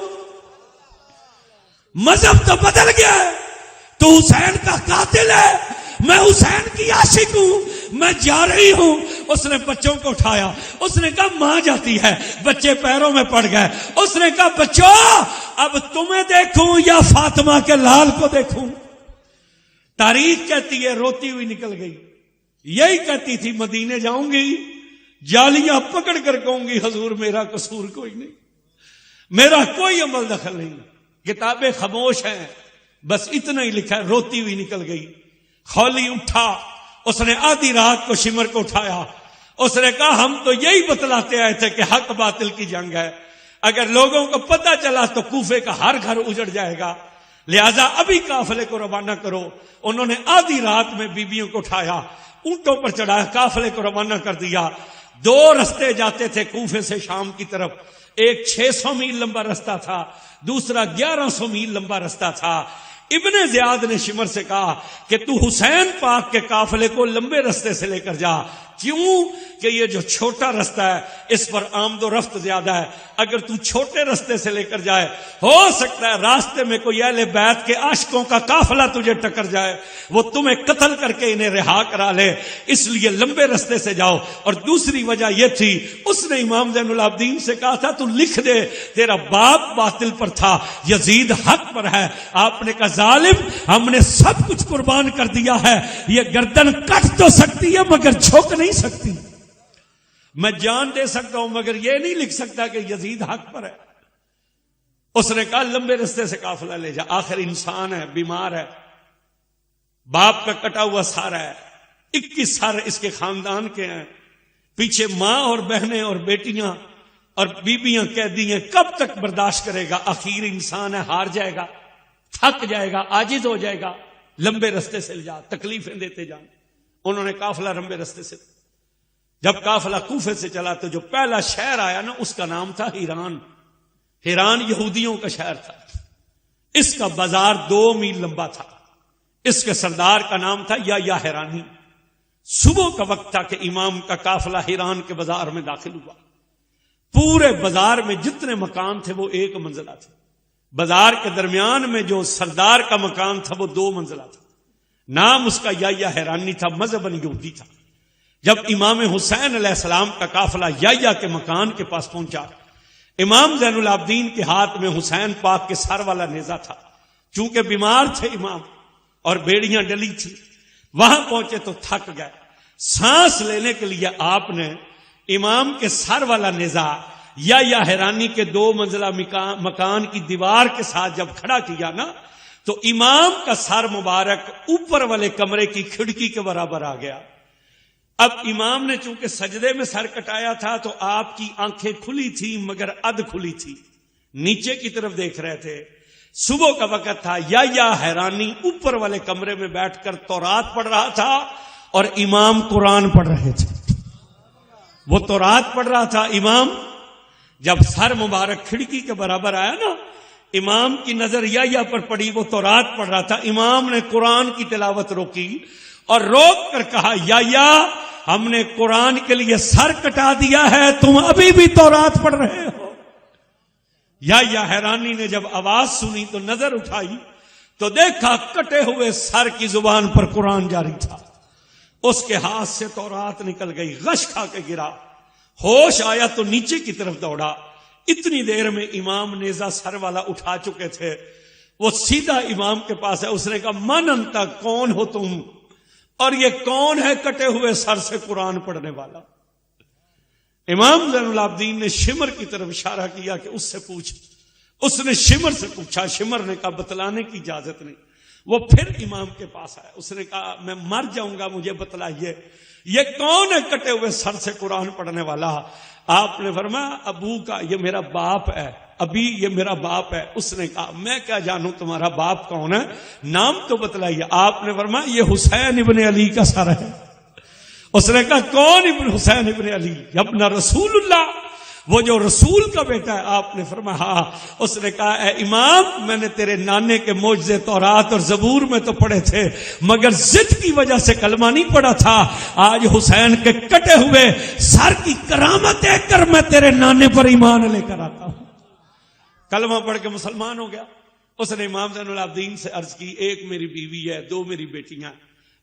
مذہب تو بدل گیا ہے, تو حسین کا قاتل ہے, میں حسین کی عاشق ہوں, میں جا رہی ہوں. اس نے بچوں کو اٹھایا. اس نے کہا ماں جاتی ہے. بچے پیروں میں پڑ گئے. اس نے کہا بچوں اب تمہیں دیکھوں یا فاطمہ کے لال کو دیکھوں. تاریخ کہتی ہے روتی ہوئی نکل گئی. یہی کہتی تھی مدینے جاؤں گی, جالیاں پکڑ کر کہوں گی حضور میرا قصور کوئی نہیں, میرا کوئی عمل دخل نہیں, کتابیں خاموش ہیں, بس اتنا ہی لکھا ہے. روتی ہوئی نکل گئی. خولی اٹھا. اس نے آدھی رات کو شمر کو اٹھایا. اس نے کہا ہم تو یہی بتلاتے آئے تھے کہ حق باطل کی جنگ ہے. اگر لوگوں کو پتہ چلا تو کوفے کا ہر گھر اجڑ جائے گا, لہذا ابھی قافلے کو روانہ کرو. انہوں نے آدھی رات میں بیویوں کو اٹھایا, اونٹوں پر چڑھایا, قافلے کو روانہ کر دیا. 2 رستے جاتے تھے کوفے سے شام کی طرف. ایک 600 میل لمبا رستہ تھا, دوسرا 1100 میل لمبا رستہ تھا. ابن زیاد نے شمر سے کہا کہ تو حسین پاک کے قافلے کو لمبے رستے سے لے کر جا. کیوں کہ یہ جو چھوٹا رستہ ہے اس پر آمد و رفت زیادہ ہے. اگر تو چھوٹے رستے سے لے کر جائے ہو سکتا ہے راستے میں کوئی اہل بیت کے عاشقوں کا قافلہ تجھے ٹکر جائے, وہ تمہیں قتل کر کے انہیں رہا کرا لے, اس لیے لمبے رستے سے جاؤ. اور دوسری وجہ یہ تھی اس نے امام زین العابدین سے کہا تھا تو لکھ دے, تیرا باپ باطل پر تھا, یزید حق پر ہے. آپ نے کہا ظالم ہم نے سب کچھ قربان کر دیا ہے، یہ گردن کٹ تو سکتی ہے مگر جھک نہیں سکتی، میں جان دے سکتا ہوں مگر یہ نہیں لکھ سکتا کہ یزید حق پر ہے۔ اس نے کہا لمبے رستے سے قافلہ لے جا، آخر انسان ہے، بیمار ہے، باپ کا کٹا ہوا سر ہے، 21 سر اس کے خاندان کے ہیں، پیچھے ماں اور بہنیں اور بیٹیاں اور بیبیاں قیدی ہیں، کب تک برداشت کرے گا؟ آخر انسان ہے، ہار جائے گا، تھک جائے گا، عاجز ہو جائے گا، لمبے رستے سے لے جا، تکلیفیں دیتے جان۔ انہوں نے قافلہ لمبے رستے سے، جب قافلہ کوفے سے چلا تو جو پہلا شہر آیا نا اس کا نام تھا ہیران۔ ہیران یہودیوں کا شہر تھا، اس کا بازار 2 میل لمبا تھا، اس کے سردار کا نام تھا یا ہیرانی۔ صبح کا وقت تھا کہ امام کا قافلہ ہیران کے بازار میں داخل ہوا، پورے بازار میں جتنے مکان تھے وہ 1 منزلہ تھے، بازار کے درمیان میں جو سردار کا مکان تھا وہ 2 منزلہ تھا، نام اس کا یا ہیرانی تھا، مذہباً یہودی تھا۔ جب امام حسین علیہ السلام کا قافلہ یا کے مکان کے پاس پہنچا، امام زین العابدین کے ہاتھ میں حسین پاک کے سر والا نیزہ تھا، چونکہ بیمار تھے امام اور بیڑیاں ڈلی تھی، وہاں پہنچے تو تھک گئے، سانس لینے کے لیے آپ نے امام کے سر والا نیزہ یا حیرانی کے 2 منزلہ مکان کی دیوار کے ساتھ جب کھڑا کیا نا تو امام کا سر مبارک اوپر والے کمرے کی کھڑکی کے برابر آ گیا۔ اب امام نے چونکہ سجدے میں سر کٹایا تھا تو آپ کی آنکھیں کھلی تھی مگر اد کھلی تھی، نیچے کی طرف دیکھ رہے تھے۔ صبح کا وقت تھا، یا حیرانی اوپر والے کمرے میں بیٹھ کر تورات پڑھ رہا تھا اور امام قرآن پڑھ رہے تھے۔ وہ تورات پڑھ رہا تھا، امام جب سر مبارک کھڑکی کے برابر آیا نا، امام کی نظر یا پر پڑی، وہ تورات پڑھ رہا تھا، امام نے قرآن کی تلاوت روکی اور روک کر کہا یا ہم نے قرآن کے لیے سر کٹا دیا ہے، تم ابھی بھی تورات پڑھ رہے ہو۔ یا حیرانی نے جب آواز سنی تو نظر اٹھائی تو دیکھا کٹے ہوئے سر کی زبان پر قرآن جاری تھا، اس کے ہاتھ سے تورات نکل گئی، غش کھا کے گرا، ہوش آیا تو نیچے کی طرف دوڑا، اتنی دیر میں امام نیزہ سر والا اٹھا چکے تھے، وہ سیدھا امام کے پاس ہے، اس نے کہا من انت، کون ہو تم، اور یہ کون ہے کٹے ہوئے سر سے قرآن پڑھنے والا؟ امام زین العابدین نے شمر کی طرف اشارہ کیا کہ اس سے پوچھ، اس نے شمر سے پوچھا، شمر نے کہا بتلانے کی اجازت نہیں، وہ پھر امام کے پاس آیا، اس نے کہا میں مر جاؤں گا، مجھے بتلائیے یہ کون ہے کٹے ہوئے سر سے قرآن پڑھنے والا؟ آپ نے فرمایا ابو کا، یہ میرا باپ ہے، ابھی یہ میرا باپ ہے۔ اس نے کہا میں کیا جانوں تمہارا باپ کون ہے، نام تو بتلائیے۔ آپ نے فرمایا یہ حسین ابن علی کا سر ہے۔ اس نے کہا کون ابن حسین ابن علی؟ ابن رسول اللہ، وہ جو رسول کا بیٹا ہے۔ آپ نے فرمایا ہاں۔ اس نے کہا اے امام، میں نے تیرے نانے کے معجزے تورات اور زبور میں تو پڑھے تھے مگر ضد کی وجہ سے کلمہ نہیں پڑھا تھا، آج حسین کے کٹے ہوئے سر کی کرامت دیکھ کر میں تیرے نانے پر ایمان لے کر آتا ہوں۔ کلمہ پڑھ کے مسلمان ہو گیا۔ اس نے امام زین العابدین سے عرض کی 1 میری بیوی ہے، 2 میری بیٹیاں،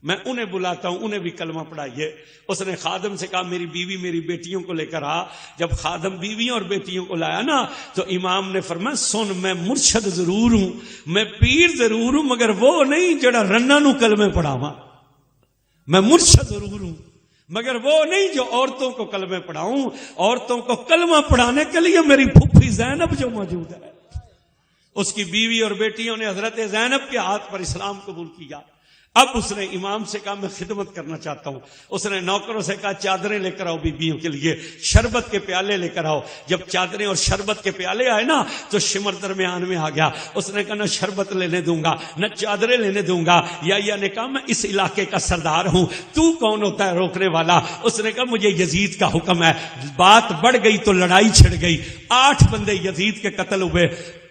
میں انہیں بلاتا ہوں، انہیں بھی کلمہ پڑھائیے۔ اس نے خادم سے کہا میری بیوی میری بیٹیوں کو لے کر آ۔ جب خادم بیویوں اور بیٹیوں کو لایا نا تو امام نے فرمایا سن، میں مرشد ضرور ہوں، میں پیر ضرور ہوں مگر وہ نہیں جڑا رنا نو کلمے پڑھاواں۔ میں مرشد ضرور ہوں مگر وہ نہیں جو عورتوں کو کلمے پڑھاؤں۔ عورتوں کو کلمہ پڑھانے کے لیے میری پھپھی زینب جو موجود ہے، اس کی بیوی اور بیٹیوں نے حضرت زینب کے ہاتھ پر اسلام قبول کیا۔ اب اس نے امام سے کہا میں خدمت کرنا چاہتا ہوں۔ اس نے نوکروں سے کہا چادریں لے کر آؤ بیویوں کے لیے، شربت کے پیالے لے کر آؤ۔ جب چادریں اور شربت کے پیالے آئے نا تو شمر درمیان میں آ گیا۔ اس نے کہا نہ شربت لینے دوں گا نہ چادریں لینے دوں گا۔ یا نے کہا میں اس علاقے کا سردار ہوں، تو کون ہوتا ہے روکنے والا؟ اس نے کہا مجھے یزید کا حکم ہے۔ بات بڑھ گئی تو لڑائی چھڑ گئی، 8 بندے یزید کے قتل ہوئے،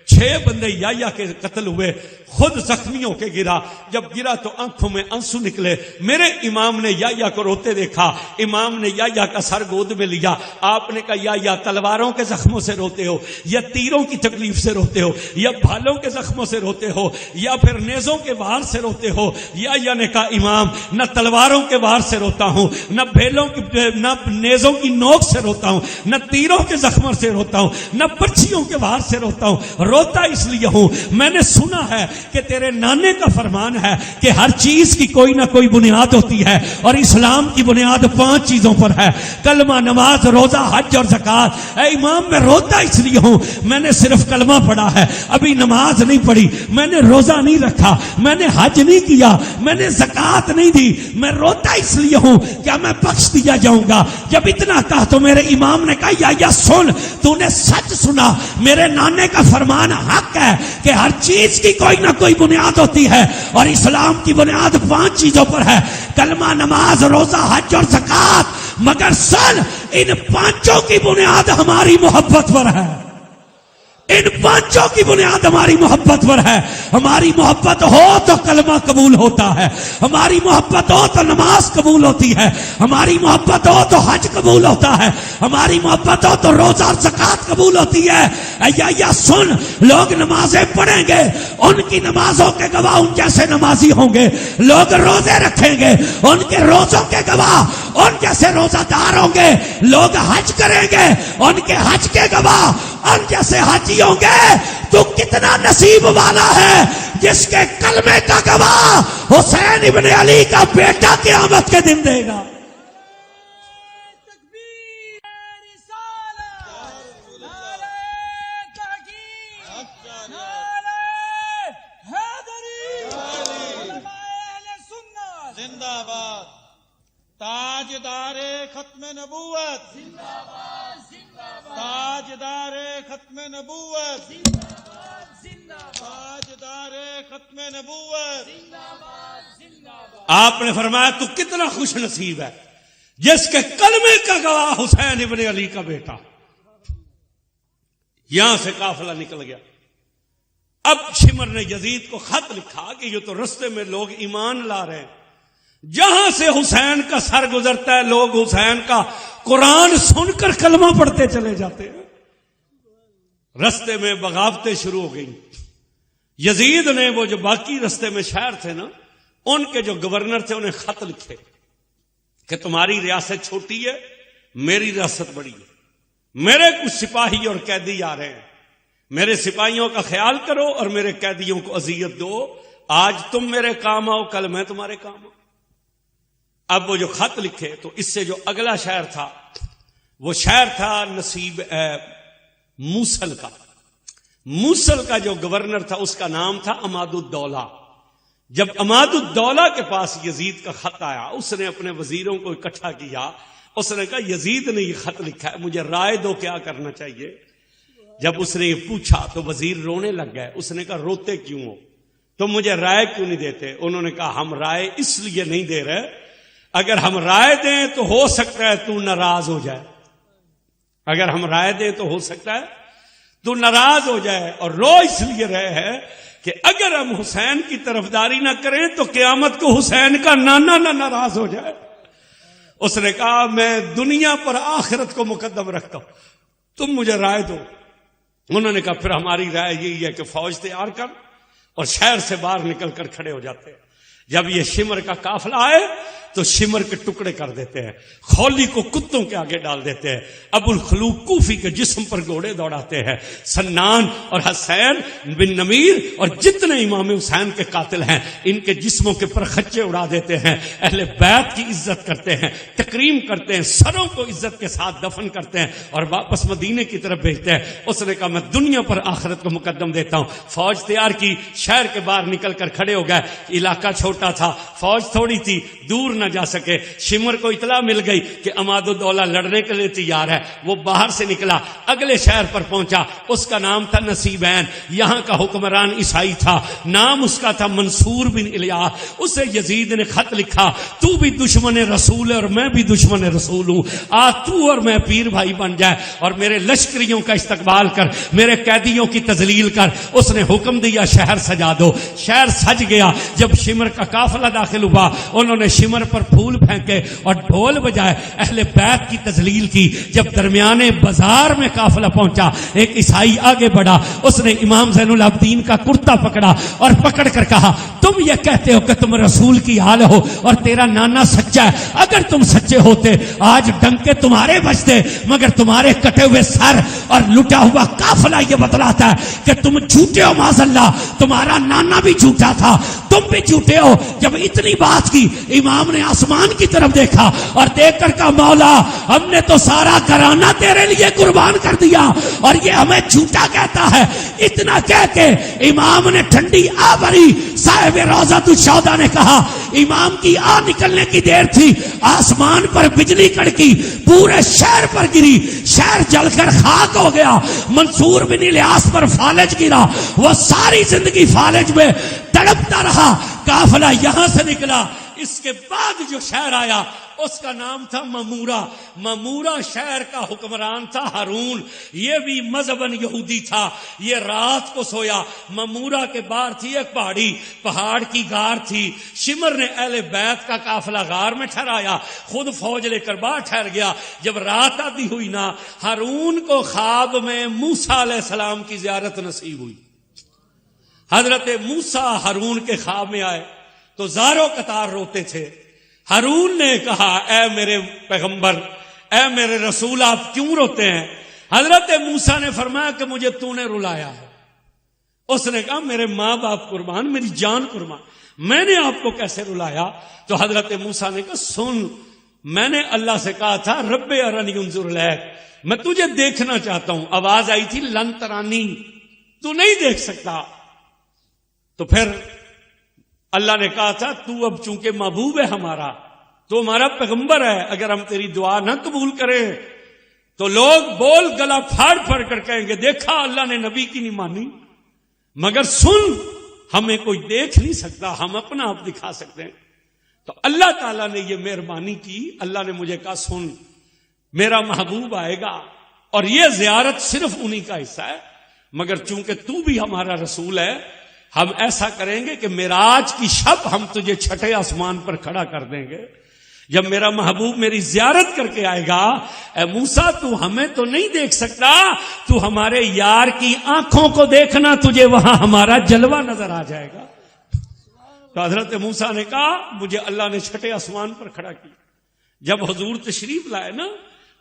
6 بندے یا کے قتل ہوئے، خود زخمی ہو کے گرا۔ جب گرا تو آنکھوں میں آنسو نکلے۔ میرے امام نے یا کو روتے دیکھا، امام نے یا کا سر گود میں لیا۔ آپ نے کہا یا تلواروں کے زخموں سے روتے ہو یا تیروں کی تکلیف سے روتے ہو یا بھالوں کے زخموں سے روتے ہو یا پھر نیزوں کے وار سے روتے ہو؟ یا نے کہا امام نہ تلواروں کے وار سے روتا ہوں، نہ بھیلوں کی، نہ نیزوں کی نوک سے روتا ہوں، نہ تیروں کے زخموں سے روتا ہوں، نہ پرچیوں کے وار سے روتا ہوں، روتا اس لیے ہوں میں نے سنا ہے کہ تیرے نانے کا فرمان ہے کہ ہر چیز کی کوئی نہ کوئی بنیاد ہوتی ہے اور اسلام کی بنیاد 5 چیزوں پر ہے، کلمہ، نماز، روزہ، حج اور زکات۔ اے امام میں روتا اس لیے ہوں میں نے صرف کلمہ پڑھا ہے، ابھی نماز نہیں پڑھی، میں نے روزہ نہیں رکھا، میں نے حج نہیں کیا، میں نے زکات نہیں دی، میں روتا اس لیے ہوں کیا میں بخش دیا جاؤں گا۔ جب اتنا کہا تو میرے امام نے کہا یا سن، تو نے سچ سنا، میرے نانے کا فرمان حق ہے کہ ہر چیز کی کوئی نہ کوئی بنیاد ہوتی ہے اور اسلام کی بنیاد 5 چیزوں پر ہے، کلمہ، نماز، روزہ، حج اور زکات۔ مگر سن، ان 5 کی بنیاد ہماری محبت پر ہے، ان 5 کی بنیاد ہماری محبت پر ہے۔ ہماری محبت ہو تو کلمہ قبول ہوتا ہے، ہماری محبت ہو تو نماز قبول ہوتی ہے، ہماری محبت ہو تو حج قبول ہوتا ہے، ہماری محبت ہو تو روزہ اور زکات قبول ہوتی ہے۔ یا سن، لوگ نمازیں پڑھیں گے، ان کی نمازوں کے گواہ ان جیسے نمازی ہوں گے، لوگ روزے رکھیں گے، ان کے روزوں کے گواہ ان جیسے روزہ دار ہوں گے، لوگ حج کریں گے، ان کے حج کے گواہ ان جیسے حاجی ہوں گے۔ تو کتنا نصیب والا ہے جس کے کلمے کا گواہ حسین ابن علی کا بیٹا قیامت کے دن دے گا۔ زندہ باد تاجدار ختم نبوت، تاجدار ختم نبوت، تاجدار ختم نبوت۔ آپ نے فرمایا تو کتنا خوش نصیب ہے جس کے کلمے کا گواہ حسین ابن علی کا بیٹا۔ یہاں سے قافلہ نکل گیا۔ اب شمر نے یزید کو خط لکھا کہ یہ تو رستے میں لوگ ایمان لا رہے ہیں، جہاں سے حسین کا سر گزرتا ہے لوگ حسین کا قرآن سن کر کلمہ پڑھتے چلے جاتے ہیں۔ رستے میں بغاوتیں شروع ہو گئیں۔ یزید نے وہ جو باقی رستے میں شہر تھے نا، ان کے جو گورنر تھے انہیں خط لکھے کہ تمہاری ریاست چھوٹی ہے، میری ریاست بڑی ہے، میرے کچھ سپاہی اور قیدی آ رہے ہیں، میرے سپاہیوں کا خیال کرو اور میرے قیدیوں کو اذیت دو، آج تم میرے کام آؤ، کل میں تمہارے کام آؤ۔ اب وہ جو خط لکھے تو اس سے جو اگلا شہر تھا وہ شہر تھا نصیب موصل کا۔ موصل کا جو گورنر تھا اس کا نام تھا عماد الدولہ۔ جب عماد الدولہ کے پاس یزید کا خط آیا، اس نے اپنے وزیروں کو اکٹھا کیا، اس نے کہا یزید نے یہ خط لکھا ہے، مجھے رائے دو کیا کرنا چاہیے۔ جب اس نے یہ پوچھا تو وزیر رونے لگ گئے۔ اس نے کہا روتے کیوں ہو، تم مجھے رائے کیوں نہیں دیتے؟ انہوں نے کہا ہم رائے اس لیے نہیں دے رہے، اگر ہم رائے دیں تو ہو سکتا ہے تو ناراض ہو جائے، اگر ہم رائے دیں تو ہو سکتا ہے تو ناراض ہو جائے، اور رو اس لیے رہے ہیں کہ اگر ہم حسین کی طرفداری نہ کریں تو قیامت کو حسین کا نانا نہ ناراض ہو جائے۔ اس نے کہا میں دنیا پر آخرت کو مقدم رکھتا ہوں، تم مجھے رائے دو۔ انہوں نے کہا پھر ہماری رائے یہی ہے کہ فوج تیار کر اور شہر سے باہر نکل کر کھڑے ہو جاتے ہیں۔ جب یہ شمر کا قافلہ آئے تو شمر کے ٹکڑے کر دیتے ہیں، خولی کو کتوں کے آگے ڈال دیتے ہیں، ابو الخلوق کوفی کے جسم پر گھوڑے دوڑاتے ہیں، سنان اور حسین بن نمیر اور جتنے امام حسین کے قاتل ہیں ان کے جسموں کے پر خچے اڑا دیتے ہیں، اہل بیت کی عزت کرتے ہیں، تکریم کرتے ہیں، سروں کو عزت کے ساتھ دفن کرتے ہیں اور واپس مدینے کی طرف بھیجتے ہیں۔ اس نے کہا میں دنیا پر آخرت کو مقدم دیتا ہوں۔ فوج تیار کی، شہر کے باہر نکل کر کھڑے ہو گئے۔ علاقہ چھوٹا تھا، فوج تھوڑی تھی، دور نہ جا سکے۔ شمر کو اطلاع مل گئی کہ عماد الدولہ لڑنے کے لیے تیار ہے، وہ باہر سے نکلا، اگلے شہر پر پہنچا، اس کا نام تھا نصیبین، یہاں کا حکمران عیسائی تھا، نام اس کا تھا منصور بن الیاس۔ اسے یزید نے خط لکھا تو بھی دشمن رسول ہے اور میں بھی دشمن رسول ہوں، آ تو اور میں پیر بھائی بن جائے اور میرے لشکریوں کا استقبال کر، میرے قیدیوں کی تذلیل کر۔ اس نے حکم دیا شہر سجا دو، شہر سج گیا۔ جب شمر کا قافلہ داخل ہوا انہوں نے شمر پر پھول پھینکے اور ڈھول بجائے، اہل بیت کی تذلیل کی. جب درمیانے بازار میں قافلہ پہنچا، ایک عیسائی آگے بڑھا، اس نے امام زین العابدین کا کرتا پکڑا اور پکڑ کر کہا تم یہ کہتے ہو کہ تم رسول کی آل ہو اور تیرا نانا سچا ہے، اگر تم سچے ہوتے آج ڈنکے تمہارے بجتے، مگر تمہارے کٹے ہوئے سر اور لٹا ہوا قافلہ یہ بتلاتا ہے کہ تم جھوٹے ہو. معاذ اللہ، تمہارا نانا بھی جھوٹا تھا، تم بھی جھوٹے ہو. جب اتنی بات کی، امام نے آسمان کی طرف دیکھا اور دیکھ کر کہا مولا ہم نے تو سارا گھرانہ تیرے لیے قربان کر دیا اور یہ ہمیں جھوٹا کہتا ہے. اتنا کہہ کے امام نے ٹھنڈی آ بھری. صاحب روضۃ الشہداء نے کہا امام کی آ نکلنے کی دیر تھی، آسمان پر بجلی کڑکی، پورے شہر پر گری، شہر جل کر خاک ہو گیا. منصور بن الیاس پر فالج گرا، وہ ساری زندگی فالج میں تڑپتا رہا. قافلہ یہاں سے نکلا. اس کے بعد جو شہر آیا اس کا نام تھا ممورہ. ممورہ شہر کا حکمران تھا ہارون، یہ بھی مذہباً یہودی تھا. یہ رات کو سویا. ممورہ کے باہر تھی ایک پہاڑی، پہاڑ کی غار تھی. شمر نے اہل بیت کا قافلہ غار میں ٹھہرایا، خود فوج لے کر باہر ٹھہر گیا. جب رات آدھی ہوئی نا، ہارون کو خواب میں موسیٰ علیہ السلام کی زیارت نصیب ہوئی. حضرت موسیٰ ہارون کے خواب میں آئے تو زاروں قطار روتے تھے. ہارون نے کہا اے میرے پیغمبر، اے میرے رسول، آپ کیوں روتے ہیں؟ حضرت موسیٰ نے فرمایا کہ مجھے تو نے رلایا ہے. اس نے کہا میرے ماں باپ قربان، میری جان قربان، میں نے آپ کو کیسے رلایا؟ تو حضرت موسیٰ نے کہا سن، میں نے اللہ سے کہا تھا رب ارنی انظر الیک، میں تجھے دیکھنا چاہتا ہوں. آواز آئی تھی لن ترانی، تو نہیں دیکھ سکتا. تو پھر اللہ نے کہا تھا تو اب چونکہ محبوب ہے ہمارا، تو ہمارا پیغمبر ہے، اگر ہم تیری دعا نہ قبول کریں تو لوگ بول گلا پھاڑ پھاڑ کر کہیں گے دیکھا اللہ نے نبی کی نہیں مانی. مگر سن، ہمیں کوئی دیکھ نہیں سکتا، ہم اپنا آپ دکھا سکتے ہیں. تو اللہ تعالیٰ نے یہ مہربانی کی. اللہ نے مجھے کہا سن، میرا محبوب آئے گا اور یہ زیارت صرف انہی کا حصہ ہے، مگر چونکہ تو بھی ہمارا رسول ہے، ہم ایسا کریں گے کہ معراج کی شب ہم تجھے چھٹے آسمان پر کھڑا کر دیں گے. جب میرا محبوب میری زیارت کر کے آئے گا، اے موسیٰ تو ہمیں تو نہیں دیکھ سکتا، تو ہمارے یار کی آنکھوں کو دیکھنا، تجھے وہاں ہمارا جلوہ نظر آ جائے گا. تو حضرت موسیٰ نے کہا مجھے اللہ نے چھٹے آسمان پر کھڑا کیا. جب حضور تشریف لائے نا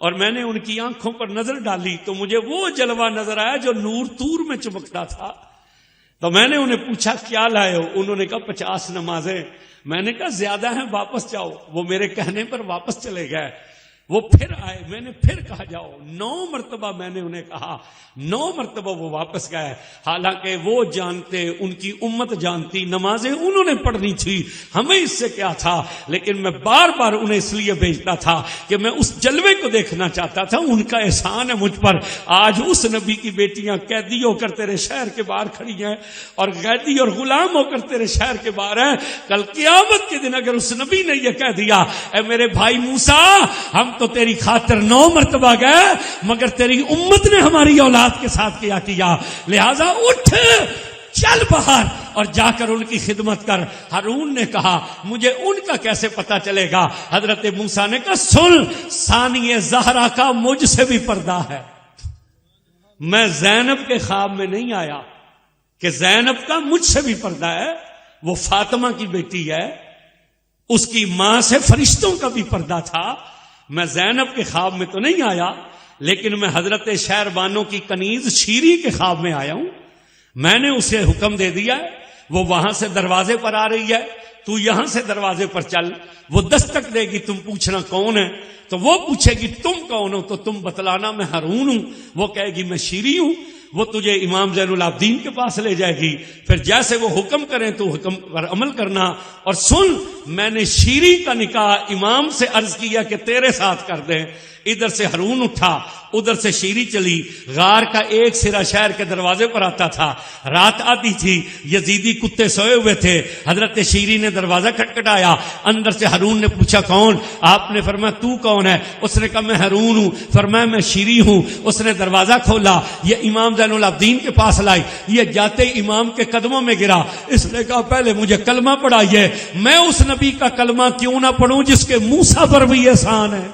اور میں نے ان کی آنکھوں پر نظر ڈالی تو مجھے وہ جلوہ نظر آیا جو نور طور میں چمکتا تھا. تو میں نے انہیں پوچھا کیا لائے ہو؟ انہوں نے کہا 50 نمازیں. میں نے کہا زیادہ ہیں، واپس جاؤ. وہ میرے کہنے پر واپس چلے گئے. وہ پھر آئے، میں نے پھر کہا جاؤ. 9 مرتبہ میں نے انہیں کہا، 9 مرتبہ وہ واپس گئے. حالانکہ وہ جانتے، ان کی امت جانتی، نمازیں انہوں نے پڑھنی تھی، ہمیں اس سے کیا تھا. لیکن میں بار بار انہیں اس لیے بھیجتا تھا کہ میں اس جلوے کو دیکھنا چاہتا تھا. ان کا احسان ہے مجھ پر. آج اس نبی کی بیٹیاں قیدی ہو کر تیرے شہر کے باہر کھڑی ہیں اور قیدی اور غلام ہو کر تیرے شہر کے باہر ہیں. کل قیامت کے دن اگر اس نبی نے یہ کہہ دیا اے میرے بھائی موسیٰ، ہم تو تیری خاطر 9 مرتبہ گئے مگر تیری امت نے ہماری اولاد کے ساتھ کیا، لہذا اٹھ چل باہر اور جا کر ان کی خدمت کر. ہارون نے کہا مجھے ان کا کیسے پتا چلے گا؟ حضرت موسیٰ نے کہا سن، ثانی زہرا کا مجھ سے بھی پردہ ہے. میں زینب کے خواب میں نہیں آیا کہ زینب کا مجھ سے بھی پردہ ہے. وہ فاطمہ کی بیٹی ہے، اس کی ماں سے فرشتوں کا بھی پردہ تھا. میں زینب کے خواب میں تو نہیں آیا، لیکن میں حضرت شہربانوں کی کنیز شیری کے خواب میں آیا ہوں. میں نے اسے حکم دے دیا ہے، وہ وہاں سے دروازے پر آ رہی ہے، تو یہاں سے دروازے پر چل. وہ دستک دے گی، تم پوچھنا کون ہے؟ تو وہ پوچھے گی تم کون ہو؟ تو تم بتلانا میں ہارون ہوں. وہ کہے گی میں شیری ہوں. وہ تجھے امام زین العابدین کے پاس لے جائے گی. پھر جیسے وہ حکم کریں تو حکم پر عمل کرنا. اور سن، میں نے شیری کا نکاح امام سے عرض کیا کہ تیرے ساتھ کر دیں. ادھر سے ہارون اٹھا، ادھر سے شیری چلی. غار کا ایک سرا شہر کے دروازے پر آتا تھا. رات آدھی تھی، یزیدی کتے سوئے ہوئے تھے. حضرت شیری نے دروازہ کھٹکھٹایا. اندر سے ہارون نے پوچھا کون؟ آپ نے فرمایا تو کون ہے؟ اس نے کہا میں ہارون ہوں. فرمایا میں شیری ہوں. اس نے دروازہ کھولا. یہ امام زین زین العابدین کے پاس لائی. یہ جاتے امام کے قدموں میں گرا. اس نے کہا پہلے مجھے کلمہ پڑھائیے. میں اس نبی کا کلمہ کیوں نہ پڑھوں جس کے موسیٰ پر بھی احسان ہے؟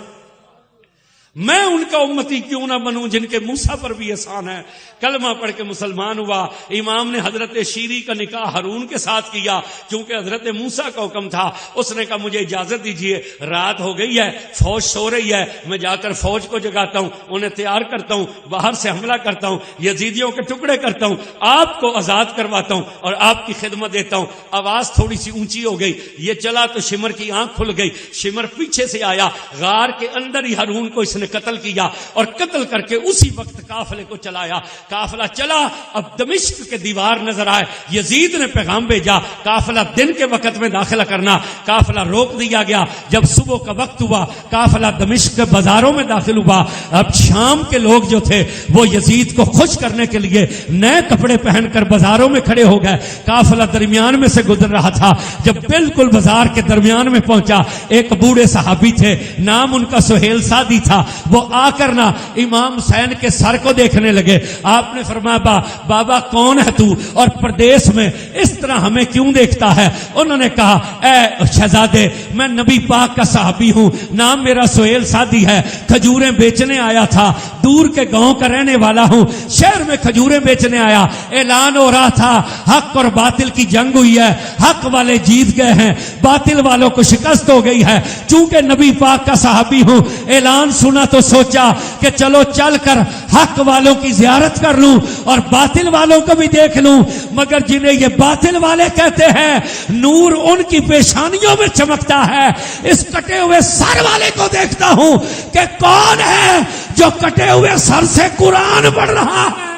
میں ان کا امتی کیوں نہ بنوں جن کے موسیٰ پر بھی احسان ہے؟ کلمہ پڑھ کے مسلمان ہوا. امام نے حضرت شیری کا نکاح ہارون کے ساتھ کیا کیونکہ حضرت موسیٰ کا حکم تھا. اس نے کہا مجھے اجازت دیجیے, رات ہو گئی ہے, فوج سو رہی ہے, میں جا کر فوج کو جگاتا ہوں, انہیں تیار کرتا ہوں, باہر سے حملہ کرتا ہوں, یزیدیوں کے ٹکڑے کرتا ہوں, آپ کو آزاد کرواتا ہوں اور آپ کی خدمت دیتا ہوں. آواز تھوڑی سی اونچی ہو گئی. یہ چلا تو شمر کی آنکھ کھل گئی. شمر پیچھے سے آیا, غار کے اندر ہی ہارون کو اس نے قتل کیا اور قتل کر کے اسی وقت قافلے کو چلایا. قافلہ چلا, اب دمشق کے دیوار نظر آئے. یزید نے پیغام بھیجا قافلہ دن کے وقت میں داخلہ کرنا. قافلہ روک دیا گیا. جب صبح کا وقت ہوا قافلہ دمشق کے بازاروں میں داخل ہوا. اب شام کے لوگ جو تھے وہ یزید کو خوش کرنے کے لیے نئے کپڑے پہن کر بازاروں میں کھڑے ہو گئے. قافلہ درمیان میں سے گزر رہا تھا. جب بالکل بازار کے درمیان میں پہنچا, ایک بوڑھے صحابی تھے, نام ان کا سہیل سادی تھا. وہ آ کر نہ امام حسین کے سر کو دیکھنے لگے. آپ نے فرمایا بابا کون ہے تو, اور پردیس میں اس طرح ہمیں کیوں دیکھتا ہے؟ انہوں نے کہا اے شہزادے, میں نبی پاک کا صحابی ہوں, نام میرا سہیل سادی ہے, کھجوریں بیچنے آیا تھا, دور کے گاؤں کا رہنے والا ہوں, شہر میں کھجوریں بیچنے آیا. اعلان ہو رہا تھا حق اور باطل کی جنگ ہوئی ہے, حق والے جیت گئے ہیں, باطل والوں کو شکست ہو گئی ہے. چونکہ نبی پاک کا صحابی ہوں, اعلان سنا تو سوچا کہ چلو چل کر حق والوں کی زیارت کر لوں اور باطل والوں کو بھی دیکھ لوں. مگر جنہیں یہ باطل والے کہتے ہیں نور ان کی پیشانیوں میں چمکتا ہے. اس کٹے ہوئے سر والے کو دیکھتا ہوں کہ کون ہے جو کٹے ہوئے سر سے قرآن پڑھ رہا ہے.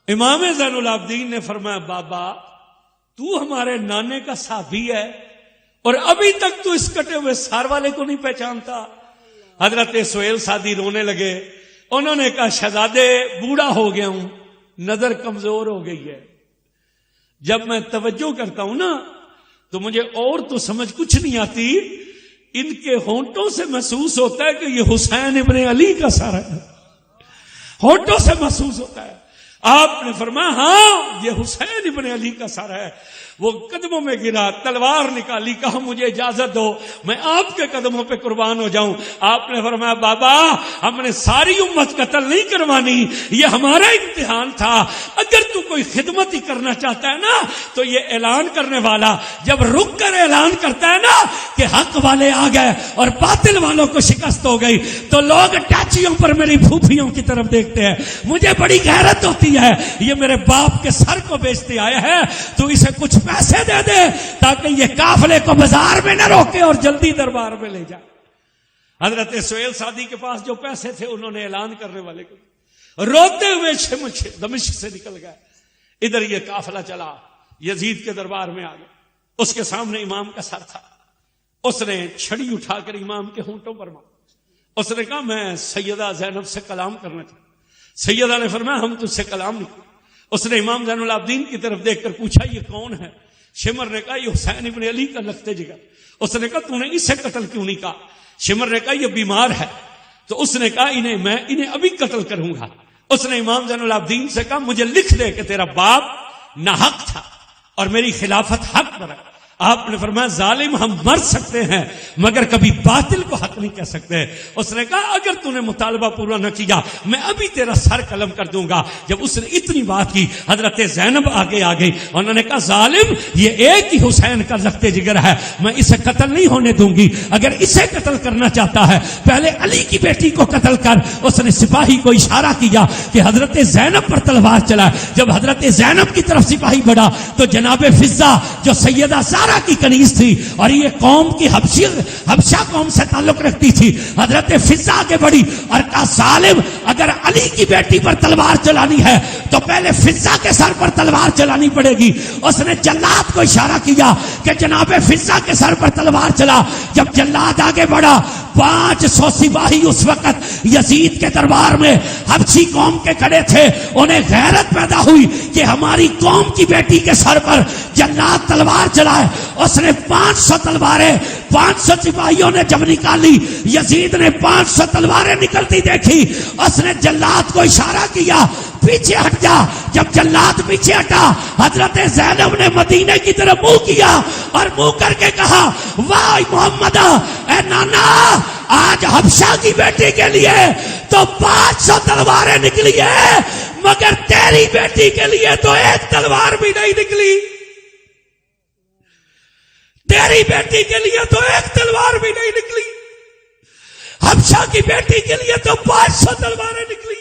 امام زین العابدین نے فرمایا بابا تو ہمارے نانے کا صحابی ہے اور ابھی تک تو اس کٹے ہوئے سر والے کو نہیں پہچانتا. حضرت سہیل سادی رونے لگے. انہوں نے کہا شہزادے بوڑھا ہو گیا ہوں, نظر کمزور ہو گئی ہے. جب میں توجہ کرتا ہوں نا تو مجھے اور تو سمجھ کچھ نہیں آتی, ان کے ہونٹوں سے محسوس ہوتا ہے کہ یہ حسین ابن علی کا سر ہے. ہونٹوں سے محسوس ہوتا ہے. آپ نے فرمایا ہاں یہ حسین ابن علی کا سر ہے. وہ قدموں میں گرا, تلوار نکالی, کہا مجھے اجازت دو میں آپ کے قدموں پہ قربان ہو جاؤں. آپ نے فرمایا بابا ہم نے ساری امت قتل نہیں کروانی, یہ ہمارا امتحان تھا. اگر تو کوئی خدمت ہی کرنا چاہتا ہے نا تو یہ اعلان کرنے والا جب رک کر اعلان کرتا ہے نا کہ حق والے آ گئے اور باطل والوں کو شکست ہو گئی تو لوگ ٹاچیوں پر میری پھوپھیوں کی طرف دیکھتے ہیں. مجھے بڑی غیرت ہوتی ہے, یہ میرے باپ کے سر کو بیچتے آیا ہے, تو اسے کچھ پیسے دے دے تاکہ یہ قافلے کو بازار میں نہ روکے اور جلدی دربار میں لے جائے. حضرت سہیل سادی کے پاس جو پیسے تھے انہوں نے اعلان کرنے والے کو روتے ہوئے دمشق سے نکل گئے. ادھر یہ قافلہ چلا, یزید کے دربار میں آ گئے. اس کے سامنے امام کا سر تھا. اس نے چھڑی اٹھا کر امام کے ہونٹوں پر مارا. اس نے کہا میں سیدہ زینب سے کلام کرنا چاہتا. سیدہ نے فرمایا ہم تجھ سے کلام نہیں کرتے. اس نے امام زین العابدین کی طرف دیکھ کر پوچھا یہ کون ہے؟ شمر نے کہا یہ حسین ابن علی کا لخت جگر. اس نے کہا تو نے اسے قتل کیوں نہیں کہا؟ شمر نے کہا یہ بیمار ہے. تو اس نے کہا میں انہیں ابھی قتل کروں گا. اس نے امام زین العابدین سے کہا مجھے لکھ دے کہ تیرا باپ ناحق تھا اور میری خلافت حق پر ہے. آپ نے فرمایا ظالم ہم مر سکتے ہیں مگر کبھی باطل کو حق نہیں کہہ سکتے. اس نے کہا اگر تو نے مطالبہ پورا نہ کیا میں ابھی تیرا سر قلم کر دوں گا. جب اس نے اتنی بات کی حضرت زینب آگے آ گئی. انہوں نے کہا ظالم یہ ایک ہی حسین کا لخت جگر ہے, میں اسے قتل نہیں ہونے دوں گی. اگر اسے قتل کرنا چاہتا ہے پہلے علی کی بیٹی کو قتل کر. اس نے سپاہی کو اشارہ کیا کہ حضرت زینب پر تلوار چلائے. جب حضرت زینب کی طرف سپاہی بڑھا تو جناب فضہ جو سیدہ زہرا کی کنیز تھی اور یہ قوم کی حبشہ قوم سے تعلق رکھتی تھی, حضرت فضہ آگے بڑھی اور کہا ظالم اگر علی کی بیٹی پر تلوار چلانی ہے تو پہلے فضہ کے سر پر تلوار چلانی پڑے گی. اس نے جلاد کو اشارہ کیا کہ جناب فضہ کے سر پر تلوار چلا. جب جلاد آگے بڑھا 500 سپاہی اس وقت یزید کے دربار میں حبشی قوم کے کھڑے تھے. انہیں غیرت پیدا ہوئی کہ ہماری قوم کی بیٹی کے سر پر جلاد تلوار چلائے. اس نے 500 تلواریں 500 سپاہیوں نے جب نکالی, یزید نے 500 تلواریں نکلتی دیکھی. اس نے جلاد کو اشارہ کیا پیچھے ہٹ جا. جب جلاد پیچھے ہٹا, حضرت زینب نے مدینے کی طرف منہ کیا اور منہ کر کے کہا واہ محمد, اے نانا, آج حبشہ کی بیٹی کے لیے تو 500 تلواریں نکلی ہے, مگر تیری بیٹی کے لیے تو ایک تلوار بھی نہیں نکلی. تیری بیٹی کے لیے تو ایک تلوار بھی نہیں نکلی, حبشہ کی بیٹی کے لیے تو 500 تلواریں نکلی.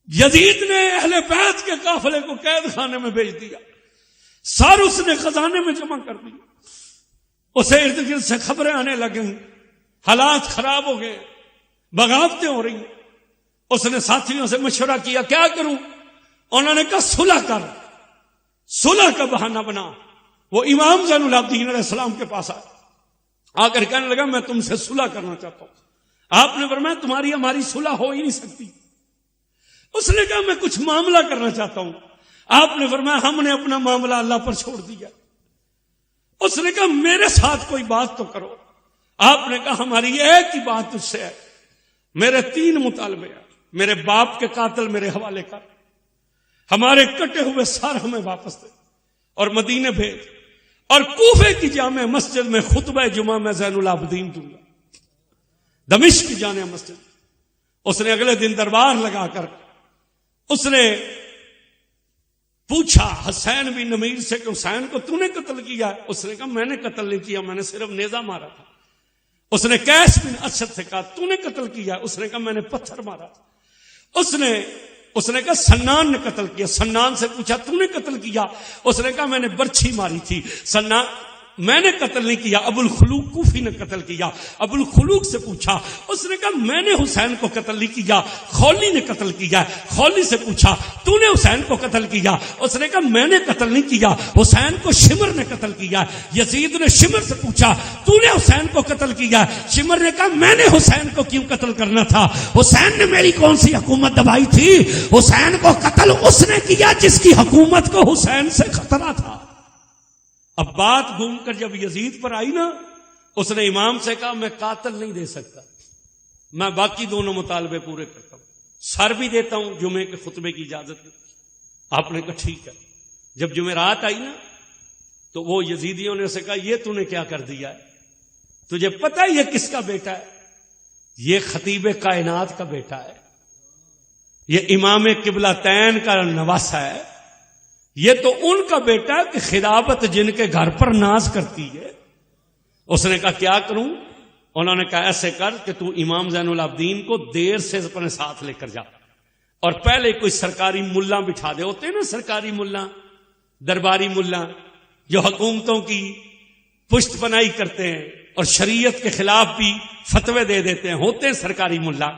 یزید نے اہل بیت کے قافلے کو قید خانے میں بھیج دیا, سر اس نے خزانے میں جمع کر دیا. اسے ارد گرد سے خبریں آنے لگیں, حالات خراب ہو گئے, بغاوتیں ہو رہی. اس نے ساتھیوں سے مشورہ کیا کیا کروں. انہوں نے کہا صلح کر, صلح کا بہانہ بنا. وہ امام زین العابدین علیہ السلام کے پاس آ کر کہنے لگا میں تم سے صلح کرنا چاہتا ہوں. آپ نے فرمایا تمہاری ہماری صلح ہو ہی نہیں سکتی. اس نے کہا میں کچھ معاملہ کرنا چاہتا ہوں. آپ نے فرمایا ہم نے اپنا معاملہ اللہ پر چھوڑ دیا. اس نے کہا میرے ساتھ کوئی بات تو کرو. آپ نے کہا ہماری ایک ہی بات تجھ سے ہے, میرے 3 مطالبے ہیں. میرے باپ کے قاتل میرے حوالے کر, ہمارے کٹے ہوئے سر ہمیں واپس دے اور مدینے بھیج, اور کوفے کی جامع مسجد میں خطبہ جمعہ میں زین العابدین دوں گا, دمشق کی جامع مسجد. اس نے اگلے دن دربار لگا کر اس نے پوچھا حسین بن نمیر سے کہ حسین کو تو نے قتل کیا. اس نے کہا میں نے قتل نہیں کیا, میں نے صرف نیزہ مارا تھا. اس نے قیس بن اسد سے کہا تو نے قتل کیا. اس نے کہا میں نے پتھر مارا تھا. اس نے کہا سنان نے قتل کیا. سنان سے پوچھا تو نے قتل کیا. اس نے کہا میں نے برچھی ماری تھی. سنان میں نے قتل نہیں کیا, ابو الخلوق کوفی نے قتل کیا. ابو الخلوق سے پوچھا, اس نے کہا میں نے حسین کو قتل نہیں کیا, خولی نے قتل کیا. خولی سے پوچھا تو نے حسین کو قتل کیا. اس نے کہا میں نے قتل نہیں کیا, حسین کو شمر نے قتل کیا. یزید نے شمر سے پوچھا تو نے حسین کو قتل کیا. شمر نے کہا میں نے حسین کو کیوں قتل کرنا تھا, حسین نے میری کون سی حکومت دبائی تھی. حسین کو قتل اس نے کیا جس کی حکومت کو حسین سے خطرہ تھا. اب بات گھوم کر جب یزید پر آئی نا, اس نے امام سے کہا میں قاتل نہیں دے سکتا, میں باقی دونوں مطالبے پورے کرتا ہوں, سر بھی دیتا ہوں, جمعے کے خطبے کی اجازت دی. آپ نے کہا ٹھیک ہے. جب جمعرات آئی نا تو وہ یزیدیوں نے اسے کہا یہ تو نے کیا کر دیا ہے, تجھے پتہ ہے یہ کس کا بیٹا ہے, یہ خطیب کائنات کا بیٹا ہے, یہ امام قبلتین کا نواسہ ہے, یہ تو ان کا بیٹا کہ خلافت جن کے گھر پر ناز کرتی ہے. اس نے کہا کیا کروں. انہوں نے کہا ایسے کر کہ تو امام زین العابدین کو دیر سے اپنے ساتھ لے کر جا, اور پہلے کوئی سرکاری ملا بٹھا دے. ہوتے ہیں نا سرکاری ملا, درباری ملا, جو حکومتوں کی پشت پناہی کرتے ہیں اور شریعت کے خلاف بھی فتوے دے دیتے ہیں. ہوتے ہیں سرکاری ملا,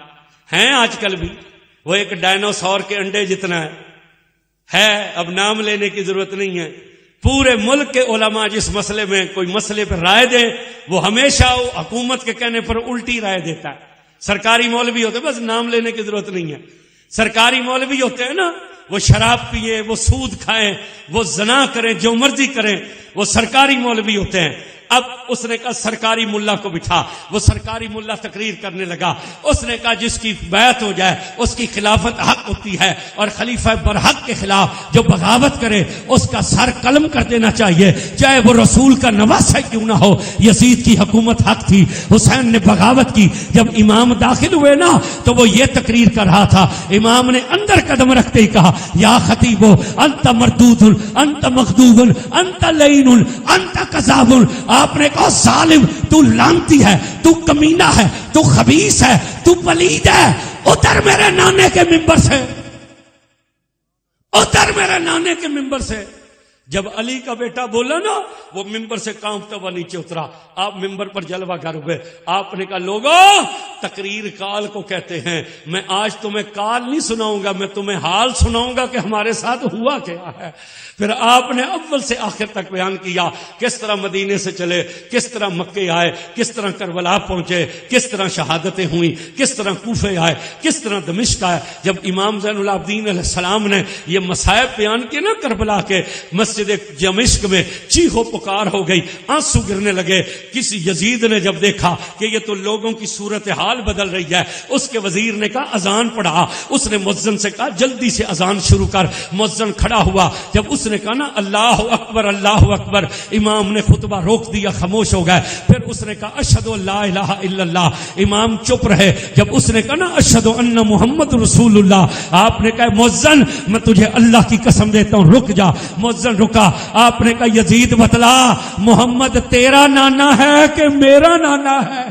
ہیں آج کل بھی. وہ ایک ڈائنوسور کے انڈے جتنا ہے, اب نام لینے کی ضرورت نہیں ہے. پورے ملک کے علماء جس مسئلے میں کوئی مسئلے پر رائے دیں, وہ ہمیشہ حکومت کے کہنے پر الٹی رائے دیتا ہے. سرکاری مولوی ہوتے, بس نام لینے کی ضرورت نہیں ہے. سرکاری مولوی ہوتے ہیں نا, وہ شراب پیئے, وہ سود کھائیں, وہ زنا کریں, جو مرضی کریں, وہ سرکاری مولوی ہوتے ہیں. اب اس نے کہا سرکاری ملا کو بٹھا. وہ سرکاری ملا تقریر کرنے لگا. اس نے کہا جس کی بیعت ہو جائے اس کی خلافت حق ہوتی ہے, اور خلیفہ برحق کے خلاف جو بغاوت کرے اس کا سر قلم کر دینا چاہیے, چاہے وہ رسول کا نواسہ کیوں نہ ہو. یزید کی حکومت حق تھی, حسین نے بغاوت کی. جب امام داخل ہوئے نا تو وہ یہ تقریر کر رہا تھا. امام نے اندر قدم رکھتے ہی کہا یا خطیبو انت مردود, انت مغضوب, انت لعین, انت کذاب. آپ نے کہا ظالم, تو لعنتی ہے, تو کمینہ ہے, تو خبیث ہے, تو پلید ہے. اتر میرے نانے کے منبر سے, اتر میرے نانے کے منبر سے. جب علی کا بیٹا بولا نا وہ ممبر سے کانپتا ہوا نیچے اترا. آپ ممبر پر جلوہ گر ہوئے. آپ نے کہا لوگوں تقریر کال کو کہتے ہیں. میں آج تمہیں کال نہیں سناؤں گا, میں تمہیں حال سناؤں گا کہ ہمارے ساتھ ہوا کیا ہے. پھر آپ نے اول سے آخر تک بیان کیا کس طرح مدینے سے چلے, کس طرح مکے آئے, کس طرح کربلا پہنچے, کس طرح شہادتیں ہوئیں, کس طرح کوفے آئے, کس طرح دمشق آئے. جب امام زین العابدین علیہ السلام نے یہ مصائب بیان کیے نا کربلا کے, مسجد دمشق میں چیخو پکار ہو گئی, آنسو گرنے لگے. کسی یزید نے جب دیکھا کہ یہ تو لوگوں کی صورتحال بدل رہی ہے, اس کے وزیر نے کہا اذان پڑھا. اس نے مؤذن سے کہا جلدی سے اذان شروع کر. مؤذن کھڑا ہوا. جب اس نے کہا نا اللہ اکبر اللہ اکبر, امام نے خطبہ روک دیا, خاموش ہو گئے. پھر اس نے کہا اشہد ان لا الہ الا اللہ. امام چپ رہے. جب اس نے کہا نا اشہد ان محمد رسول اللہ, آپ نے کہا مؤذن میں تجھے اللہ کی قسم دیتا ہوں رک جا. مؤذن رکا. آپ نے کہا یزید بتلا محمد تیرا نانا ہے کہ میرا نانا ہے؟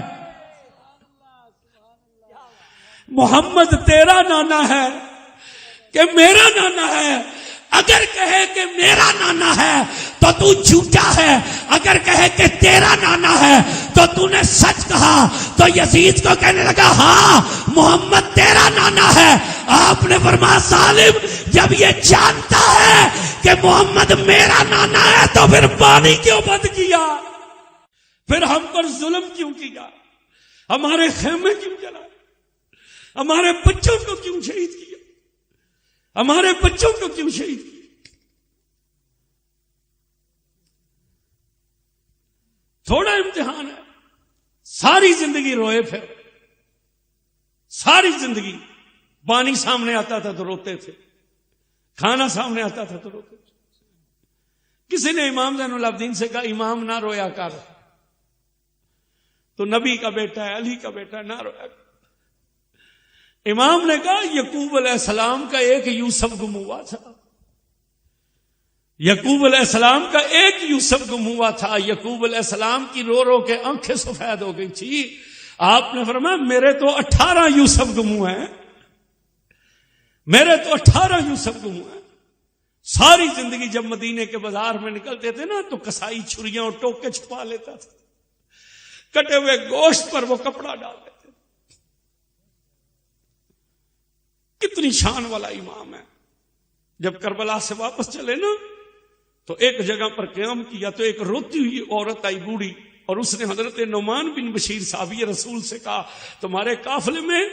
محمد تیرا نانا ہے کہ میرا نانا ہے؟ اگر کہے کہ میرا نانا ہے تو تو جھوٹا ہے, اگر کہے کہ تیرا نانا ہے تو تو نے سچ کہا. تو یزید کو کہنے لگا ہاں محمد تیرا نانا ہے. آپ نے فرمایا ظالم جب یہ جانتا ہے کہ محمد میرا نانا ہے تو پھر پانی کیوں بند کیا, پھر ہم پر ظلم کیوں کیا, ہمارے خیمے کیوں جلائے, ہمارے بچوں کو کیوں شہید کیا, ہمارے بچوں کو کیوں شہید کیا. تھوڑا امتحان ہے. ساری زندگی روئے, پھر ساری زندگی پانی سامنے آتا تھا تو روتے تھے, کھانا سامنے آتا تھا تو روتے تھے. کسی نے امام زین العابدین سے کہا امام نہ رویا کر, تو نبی کا بیٹا ہے, علی کا بیٹا ہے, نہ رویا کر. امام نے کہا یعقوب علیہ السلام کا ایک یوسف گم ہوا تھا, یعقوب علیہ السلام کا ایک یوسف گم ہوا تھا. یعقوب علیہ السلام کی رو رو کے آنکھیں سفید ہو گئی تھی. آپ نے فرمایا میرے تو 18 یوسف گم ہوئے ہیں, میرے تو 18 یوسف گم ہوئے ہیں. ساری زندگی جب مدینے کے بازار میں نکلتے تھے نا تو کسائی چھریاں اور ٹوکے چھپا لیتا تھا, کٹے ہوئے گوشت پر وہ کپڑا ڈال دیتے. کتنی شان والا امام ہے. جب کربلا سے واپس چلے نا تو ایک جگہ پر قیام کیا تو ایک روتی ہوئی عورت آئی بوڑھی, اور اس نے حضرت نعمان بن بشیر صحابی رسول سے کہا تمہارے قافلے میں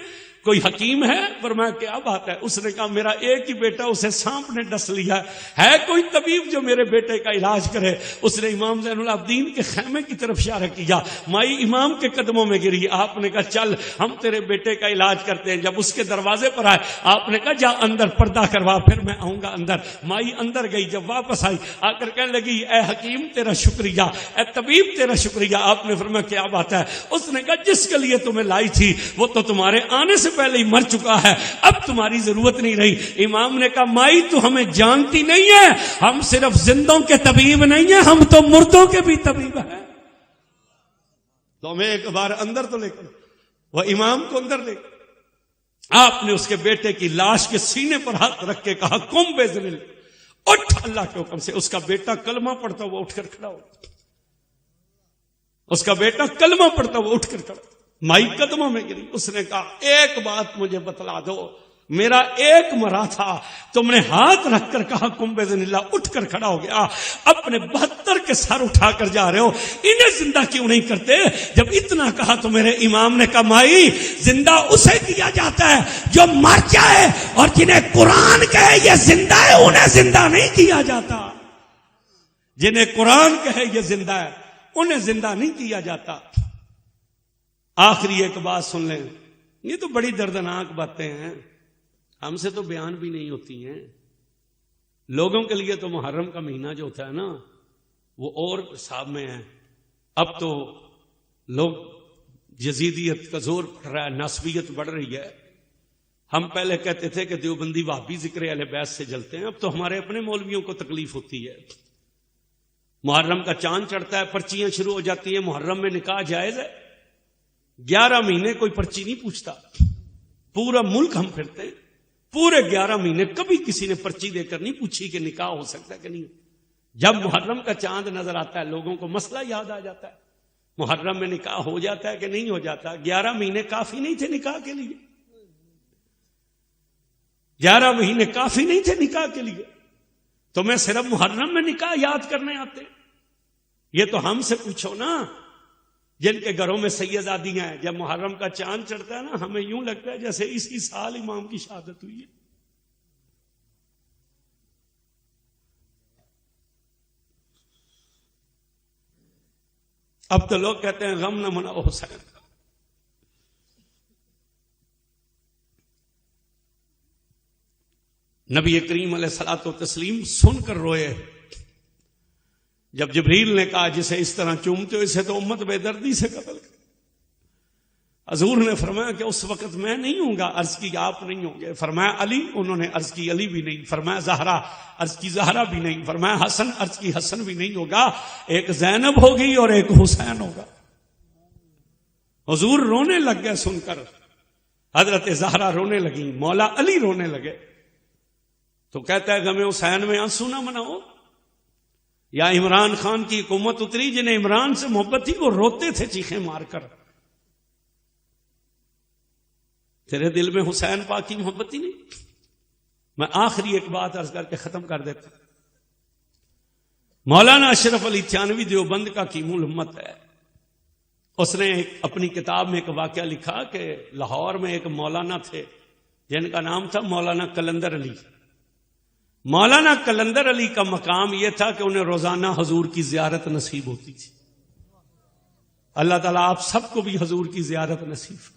کوئی حکیم ہے؟ فرمایا کیا بات ہے؟ اس نے کہا میرا ایک ہی بیٹا, اسے سانپ نے ڈس لیا ہے کوئی طبیب جو میرے بیٹے کا علاج کرے؟ اس نے امام زین العابدین کے خیمے کی طرف اشارہ کیا. مائی امام کے قدموں میں گری. آپ نے کہا چل ہم تیرے بیٹے کا علاج کرتے ہیں. جب اس کے دروازے پر آئے آپ نے کہا جا اندر پردہ کروا, پھر میں آؤں گا اندر. مائی اندر گئی. جب واپس آئی آ کر کہنے لگی اے حکیم تیرا شکریہ, اے طبیب تیرا شکریہ. آپ نے فرمایا کیا بات ہے؟ اس نے کہا جس کے لیے تمہیں لائی تھی وہ تو تمہارے آنے سے پہلے ہی مر چکا ہے, اب تمہاری ضرورت نہیں رہی. امام نے کہا مائی تو ہمیں جانتی نہیں ہے, ہم صرف زندوں کے طبیب نہیں ہیں, ہم تو مردوں کے بھی طبیب ہیں. تو ہمیں ایک بار اندر تو لے کر, وہ امام کو اندر لے کر آپ نے اس کے بیٹے کی لاش کے سینے پر ہاتھ رکھ کے کہا قم باذن اللہ, اٹھ اللہ کے حکم سے. اس کا بیٹا کلمہ پڑھتا وہ اٹھ کر کھڑا ہو, اس کا بیٹا کلمہ پڑھتا وہ اٹھ کر کھڑا. مائی قدموں میں گری. اس نے کہا ایک بات مجھے بتلا دو, میرا ایک مرا تھا, تم نے ہاتھ رکھ کر کہا قم باذن اللہ, اٹھ کر کھڑا ہو گیا. اپنے 72 کے سر اٹھا کر جا رہے ہو, انہیں زندہ کیوں نہیں کرتے؟ جب اتنا کہا تو میرے امام نے کہا مائی زندہ اسے کیا جاتا ہے جو مر جائے, اور جنہیں قرآن کہے یہ زندہ ہے انہیں زندہ نہیں کیا جاتا. جنہیں قرآن کہے یہ زندہ ہے انہیں زندہ نہیں کیا جاتا. آخری ایک بات سن لیں, یہ تو بڑی دردناک باتیں ہیں, ہم سے تو بیان بھی نہیں ہوتی ہیں. لوگوں کے لیے تو محرم کا مہینہ جو ہوتا ہے نا وہ اور حساب میں ہے. اب تو لوگ یزیدیت کا زور پڑ رہا ہے, نسبیت بڑھ رہی ہے. ہم پہلے کہتے تھے کہ دیوبندی وہابی ذکر اہل بیت سے جلتے ہیں, اب تو ہمارے اپنے مولویوں کو تکلیف ہوتی ہے. محرم کا چاند چڑھتا ہے پرچیاں شروع ہو جاتی ہیں, محرم میں نکاح جائز ہے. 11 مہینے کوئی پرچی نہیں پوچھتا, پورا ملک ہم پھرتے ہیں, پورے 11 مہینے کبھی کسی نے پرچی دے کر نہیں پوچھی کہ نکاح ہو سکتا ہے کہ نہیں. جب محرم کا چاند نظر آتا ہے لوگوں کو مسئلہ یاد آ جاتا ہے، محرم میں نکاح ہو جاتا ہے کہ نہیں ہو جاتا؟ 11 مہینے کافی نہیں تھے نکاح کے لیے، 11 مہینے کافی نہیں تھے نکاح کے لیے، تمہیں صرف محرم میں نکاح یاد کرنے آتے؟ یہ تو ہم سے پوچھو نا، جن کے گھروں میں سیدزادیاں ہیں، جب محرم کا چاند چڑھتا ہے نا ہمیں یوں لگتا ہے جیسے اسی سال امام کی شہادت ہوئی ہے۔ اب تو لوگ کہتے ہیں غم نہ مناؤ حسین کا۔ نبی کریم علیہ الصلوۃ والتسلیم سن کر روئے جب جبریل نے کہا جسے اس طرح چومتے ہو اسے تو امت بے دردی سے قتل کر۔ حضور نے فرمایا کہ اس وقت میں نہیں ہوں گا، عرض کی آپ نہیں ہوں گے، فرمایا علی، انہوں نے عرض کی علی بھی نہیں، فرمایا زہرا، عرض کی زہرا بھی نہیں، فرمایا حسن، عرض کی حسن بھی نہیں ہوگا، ایک زینب ہوگی اور ایک حسین ہوگا۔ حضور رونے لگ گئے سن کر، حضرت زہرا رونے لگی، مولا علی رونے لگے، تو کہتا ہے غم حسین میں آنسو نہ مناؤ۔ یا عمران خان کی حکومت اتری، جنہیں عمران سے محبت تھی وہ روتے تھے چیخیں مار کر، تیرے دل میں حسین پاک کی محبت ہی نہیں۔ میں آخری ایک بات عرض کر کے ختم کر دیتا ہوں۔ مولانا اشرف علی تھانوی دیوبند کا کیم الامت ہے، اس نے اپنی کتاب میں ایک واقعہ لکھا کہ لاہور میں ایک مولانا تھے جن کا نام تھا مولانا قلندر علی۔ مولانا قلندر علی کا مقام یہ تھا کہ انہیں روزانہ حضور کی زیارت نصیب ہوتی تھی۔ اللہ تعالیٰ آپ سب کو بھی حضور کی زیارت نصیب۔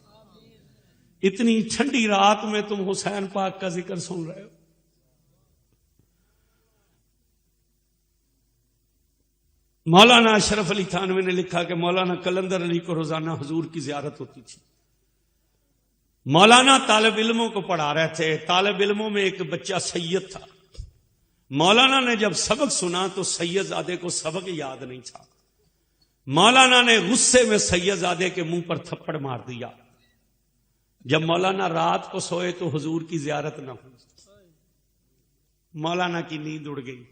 اتنی ٹھنڈی رات میں تم حسین پاک کا ذکر سن رہے ہو۔ مولانا اشرف علی تھانوی نے لکھا کہ مولانا قلندر علی کو روزانہ حضور کی زیارت ہوتی تھی۔ مولانا طالب علموں کو پڑھا رہے تھے، طالب علموں میں ایک بچہ سید تھا۔ مولانا نے جب سبق سنا تو سید زادے کو سبق یاد نہیں تھا۔ مولانا نے غصے میں سید زادے کے منہ پر تھپڑ مار دیا۔ جب مولانا رات کو سوئے تو حضور کی زیارت نہ ہوئی، مولانا کی نیند اڑ گئی۔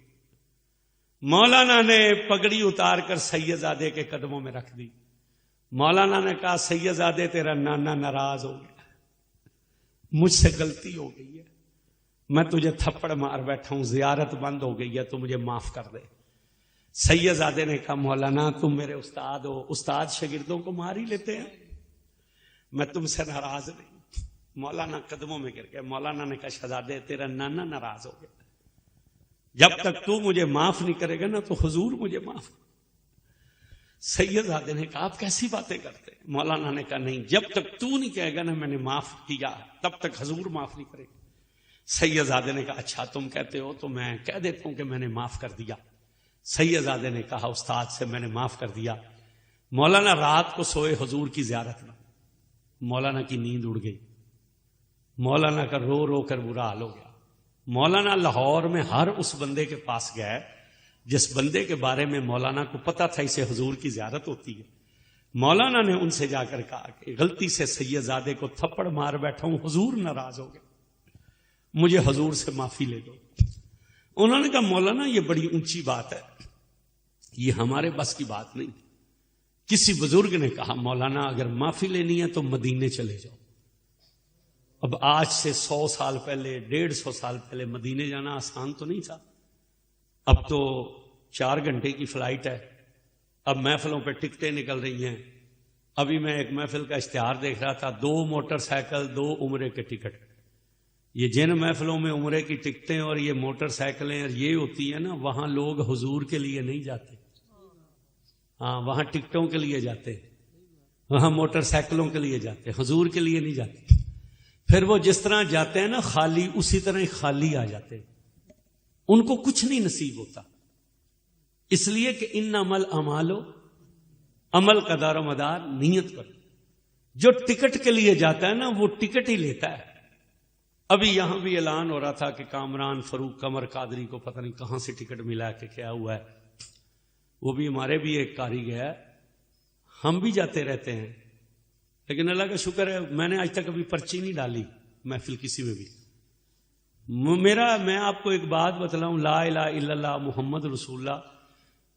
مولانا نے پگڑی اتار کر سید زادے کے قدموں میں رکھ دی۔ مولانا نے کہا سید زادے تیرا نانا ناراض ہو گیا، مجھ سے غلطی ہو گئی ہے، میں تجھے تھپڑ مار بیٹھا ہوں، زیارت بند ہو گئی ہے، تو مجھے معاف کر دے۔ سید زادے نے کہا مولانا تم میرے استاد ہو، استاد شاگردوں کو مار ہی لیتے ہیں، میں تم سے ناراض نہیں۔ مولانا قدموں میں گر گئے۔ مولانا نے کہا شہزادے تیرا نانا ناراض ہو گیا، جب تک تو مجھے معاف نہیں کرے گا نا تو حضور مجھے معاف۔ سید زادے نے کہا آپ کیسی باتیں کرتے ہیں؟ مولانا نے کہا نہیں، جب تک تو نہیں کہے گا نا میں نے معاف کیا تب تک حضور معاف نہیں کرے گا۔ سید زادے نے کہا اچھا تم کہتے ہو تو میں کہہ دیتا ہوں کہ میں نے معاف کر دیا۔ سید زادے نے کہا استاد سے میں نے معاف کر دیا۔ مولانا رات کو سوئے حضور کی زیارت میں، مولانا کی نیند اڑ گئی۔ مولانا کا رو رو کر برا حال ہو گیا۔ مولانا لاہور میں ہر اس بندے کے پاس گئے جس بندے کے بارے میں مولانا کو پتا تھا اسے حضور کی زیارت ہوتی ہے۔ مولانا نے ان سے جا کر کہا کہ غلطی سے سید زادے کو تھپڑ مار بیٹھا ہوں، حضور ناراض ہو گئے، مجھے حضور سے معافی لے دو۔ انہوں نے کہا مولانا یہ بڑی اونچی بات ہے، یہ ہمارے بس کی بات نہیں۔ کسی بزرگ نے کہا مولانا اگر معافی لینی ہے تو مدینے چلے جاؤ۔ اب آج سے 100 سال پہلے 150 سال پہلے مدینے جانا آسان تو نہیں تھا، اب تو 4 گھنٹے کی فلائٹ ہے، اب محفلوں پہ ٹکٹیں نکل رہی ہیں۔ ابھی میں ایک محفل کا اشتہار دیکھ رہا تھا، 2 موٹر سائیکل 2 عمرے کے ٹکٹ۔ یہ جن محفلوں میں عمرے کی ٹکٹیں اور یہ موٹر سائیکلیں اور یہ ہوتی ہیں نا، وہاں لوگ حضور کے لیے نہیں جاتے، ہاں وہاں ٹکٹوں کے لیے جاتے، وہاں موٹر سائیکلوں کے لیے جاتے، حضور کے لیے نہیں جاتے۔ پھر وہ جس طرح جاتے ہیں نا خالی، اسی طرح ہی خالی آ جاتے ہیں، ان کو کچھ نہیں نصیب ہوتا، اس لیے کہ انما الاعمال، عمل کا دار و مدار نیت پر۔ جو ٹکٹ کے لیے جاتا ہے نا وہ ٹکٹ ہی لیتا ہے۔ ابھی یہاں بھی اعلان ہو رہا تھا کہ کامران فاروق قمر قادری کو پتہ نہیں کہاں سے ٹکٹ ملا کہ کیا ہوا ہے، وہ بھی ہمارے بھی ایک کاری گیا، ہم بھی جاتے رہتے ہیں، لیکن اللہ کا شکر ہے میں نے آج تک ابھی پرچی نہیں ڈالی محفل کسی میں بھی، میں آپ کو ایک بات بتلاؤں، لا الہ الا اللہ محمد رسول اللہ،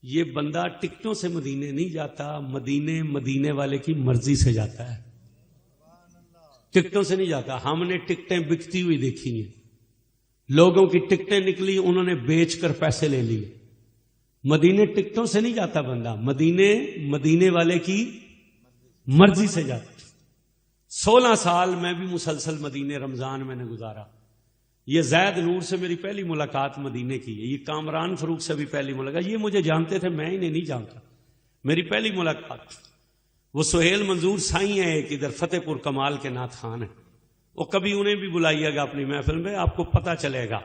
یہ بندہ ٹکٹوں سے مدینے نہیں جاتا، مدینے والے کی مرضی سے جاتا ہے، ٹکٹوں سے نہیں جاتا۔ ہم نے ٹکٹیں بکتی ہوئی دیکھی ہیں، لوگوں کی ٹکٹیں نکلی، انہوں نے بیچ کر پیسے لے لیے۔ مدینے ٹکٹوں سے نہیں جاتا بندہ، مدینے والے کی مرضی سے جاتا۔ 16 سال میں بھی مسلسل مدینے رمضان میں نے گزارا۔ یہ زید نور سے میری پہلی ملاقات مدینے کی ہے، یہ کامران فروخ سے بھی پہلی ملاقات، یہ مجھے جانتے تھے، میں انہیں نہیں جانتا، میری پہلی ملاقات۔ وہ سہیل منظور سائیں ہیں ایک ادھر فتح پور کمال کے نعت خان ہیں، وہ کبھی انہیں بھی بلائیے گا اپنی محفل میں، آپ کو پتہ چلے گا۔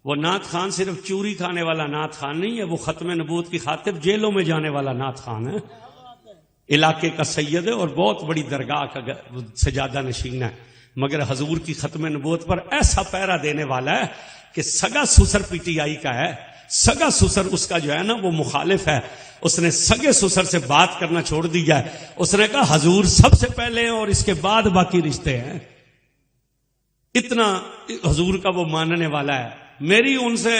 وہ نعت خان صرف چوری کھانے والا نعت خان نہیں ہے، وہ ختم نبوت کی خاطر جیلوں میں جانے والا نعت خان ہے، علاقے کا سید ہے اور بہت بڑی درگاہ کا سجادہ نشین ہے، مگر حضور کی ختم نبوت پر ایسا پیرا دینے والا ہے کہ سگا سسر پی ٹی آئی کا ہے، سگا سسر اس کا جو ہے نا وہ مخالف ہے، اس نے سگے سسر سے بات کرنا چھوڑ دیا ہے، اس نے کہا حضور سب سے پہلے ہیں اور اس کے بعد باقی رشتے ہیں، اتنا حضور کا وہ ماننے والا ہے۔ میری ان سے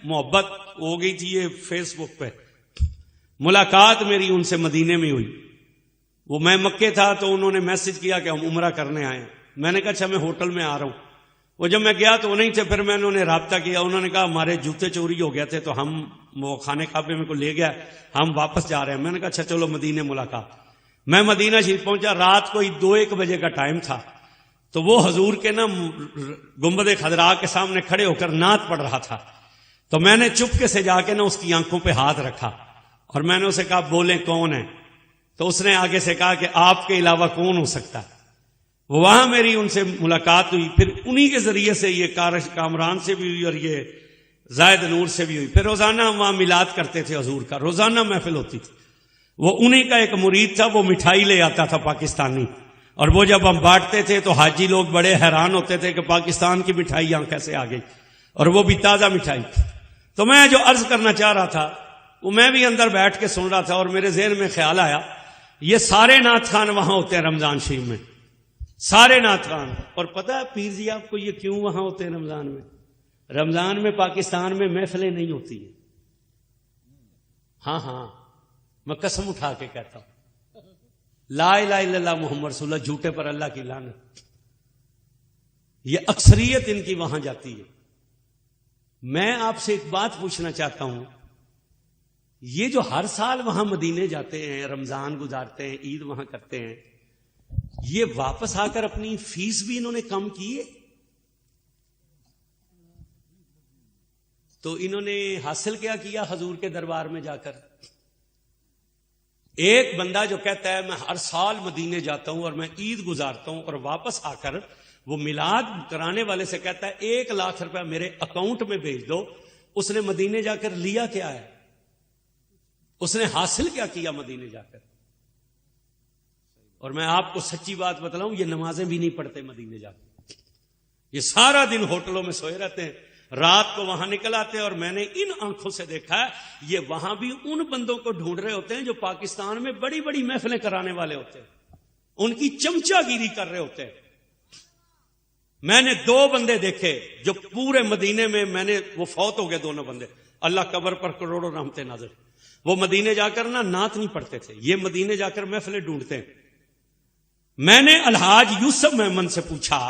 محبت ہو گئی تھی، یہ فیس بک پہ ملاقات میری ان سے مدینے میں ہوئی۔ وہ میں مکے تھا تو انہوں نے میسج کیا کہ ہم عمرہ کرنے آئے ہیں، میں نے کہا اچھا میں ہوٹل میں آ رہا ہوں۔ وہ جب میں گیا تو وہ نہیں تھے، پھر میں نے انہیں رابطہ کیا، انہوں نے کہا ہمارے جوتے چوری ہو گئے تھے تو ہم وہ خانے کعبے میں کو لے گیا، ہم واپس جا رہے ہیں۔ میں نے کہا اچھا چلو مدینے ملاقات۔ میں مدینہ شریف پہنچا، رات کو 2-1 بجے کا ٹائم تھا، تو وہ حضور کے نا گنبد خضراء کے سامنے کھڑے ہو کر نعت پڑھ رہا تھا، تو میں نے چپکے سے جا کے نا اس کی آنکھوں پہ ہاتھ رکھا اور میں نے اسے کہا بولیں کون ہے؟ تو اس نے آگے سے کہا کہ آپ کے علاوہ کون ہو سکتا ہے۔ وہاں میری ان سے ملاقات ہوئی، پھر انہی کے ذریعے سے یہ کامران سے بھی ہوئی اور یہ زائد نور سے بھی ہوئی۔ پھر روزانہ ہم وہاں میلاد کرتے تھے حضور کا، روزانہ محفل ہوتی تھی۔ وہ انہی کا ایک مرید تھا، وہ مٹھائی لے آتا تھا پاکستانی، اور وہ جب ہم بانٹتے تھے تو حاجی لوگ بڑے حیران ہوتے تھے کہ پاکستان کی مٹھائی یہاں کیسے آ گئی، اور وہ بھی تازہ مٹھائی۔ تو میں جو عرض کرنا چاہ رہا تھا وہ میں بھی اندر بیٹھ کے سن رہا تھا، اور میرے ذہن میں خیال آیا یہ سارے نعت خان وہاں ہوتے ہیں رمضان شریف میں، سارے نعت خان۔ اور پتہ ہے پیر جی آپ کو یہ کیوں وہاں ہوتے ہیں رمضان میں؟ رمضان میں پاکستان میں محفلیں نہیں ہوتی ہیں۔ ہاں میں قسم اٹھا کے کہتا ہوں، لا الہ الا اللہ محمد رسول اللہ، جھوٹے پر اللہ کی لعنت، یہ اکثریت ان کی وہاں جاتی ہے۔ میں آپ سے ایک بات پوچھنا چاہتا ہوں، یہ جو ہر سال وہاں مدینے جاتے ہیں، رمضان گزارتے ہیں، عید وہاں کرتے ہیں، یہ واپس آ کر اپنی فیس بھی انہوں نے کم کی ہے؟ تو انہوں نے حاصل کیا حضور کے دربار میں جا کر؟ ایک بندہ جو کہتا ہے میں ہر سال مدینے جاتا ہوں اور میں عید گزارتا ہوں، اور واپس آ کر وہ میلاد کرانے والے سے کہتا ہے 1 لاکھ روپے میرے اکاؤنٹ میں بھیج دو، اس نے مدینے جا کر لیا کیا ہے؟ اس نے حاصل کیا مدینے جا کر؟ اور میں آپ کو سچی بات بتلاؤں، یہ نمازیں بھی نہیں پڑھتے مدینے جا کے، یہ سارا دن ہوٹلوں میں سوئے رہتے ہیں، رات کو وہاں نکل آتے ہیں۔ اور میں نے ان آنکھوں سے دیکھا ہے یہ وہاں بھی ان بندوں کو ڈھونڈ رہے ہوتے ہیں جو پاکستان میں بڑی بڑی محفلیں کرانے والے ہوتے ہیں، ان کی چمچا گیری کر رہے ہوتے ہیں۔ میں نے 2 بندے دیکھے جو پورے مدینے میں نے وہ فوت ہو گئے، دونوں بندے، اللہ قبر پر کروڑوں رحمتیں نازل۔ وہ مدینے جا کر نعت نہیں پڑھتے تھے، یہ مدینے جا کر محفلیں ڈھونڈتے ہیں۔ میں نے الحاج یوسف محمد سے پوچھا،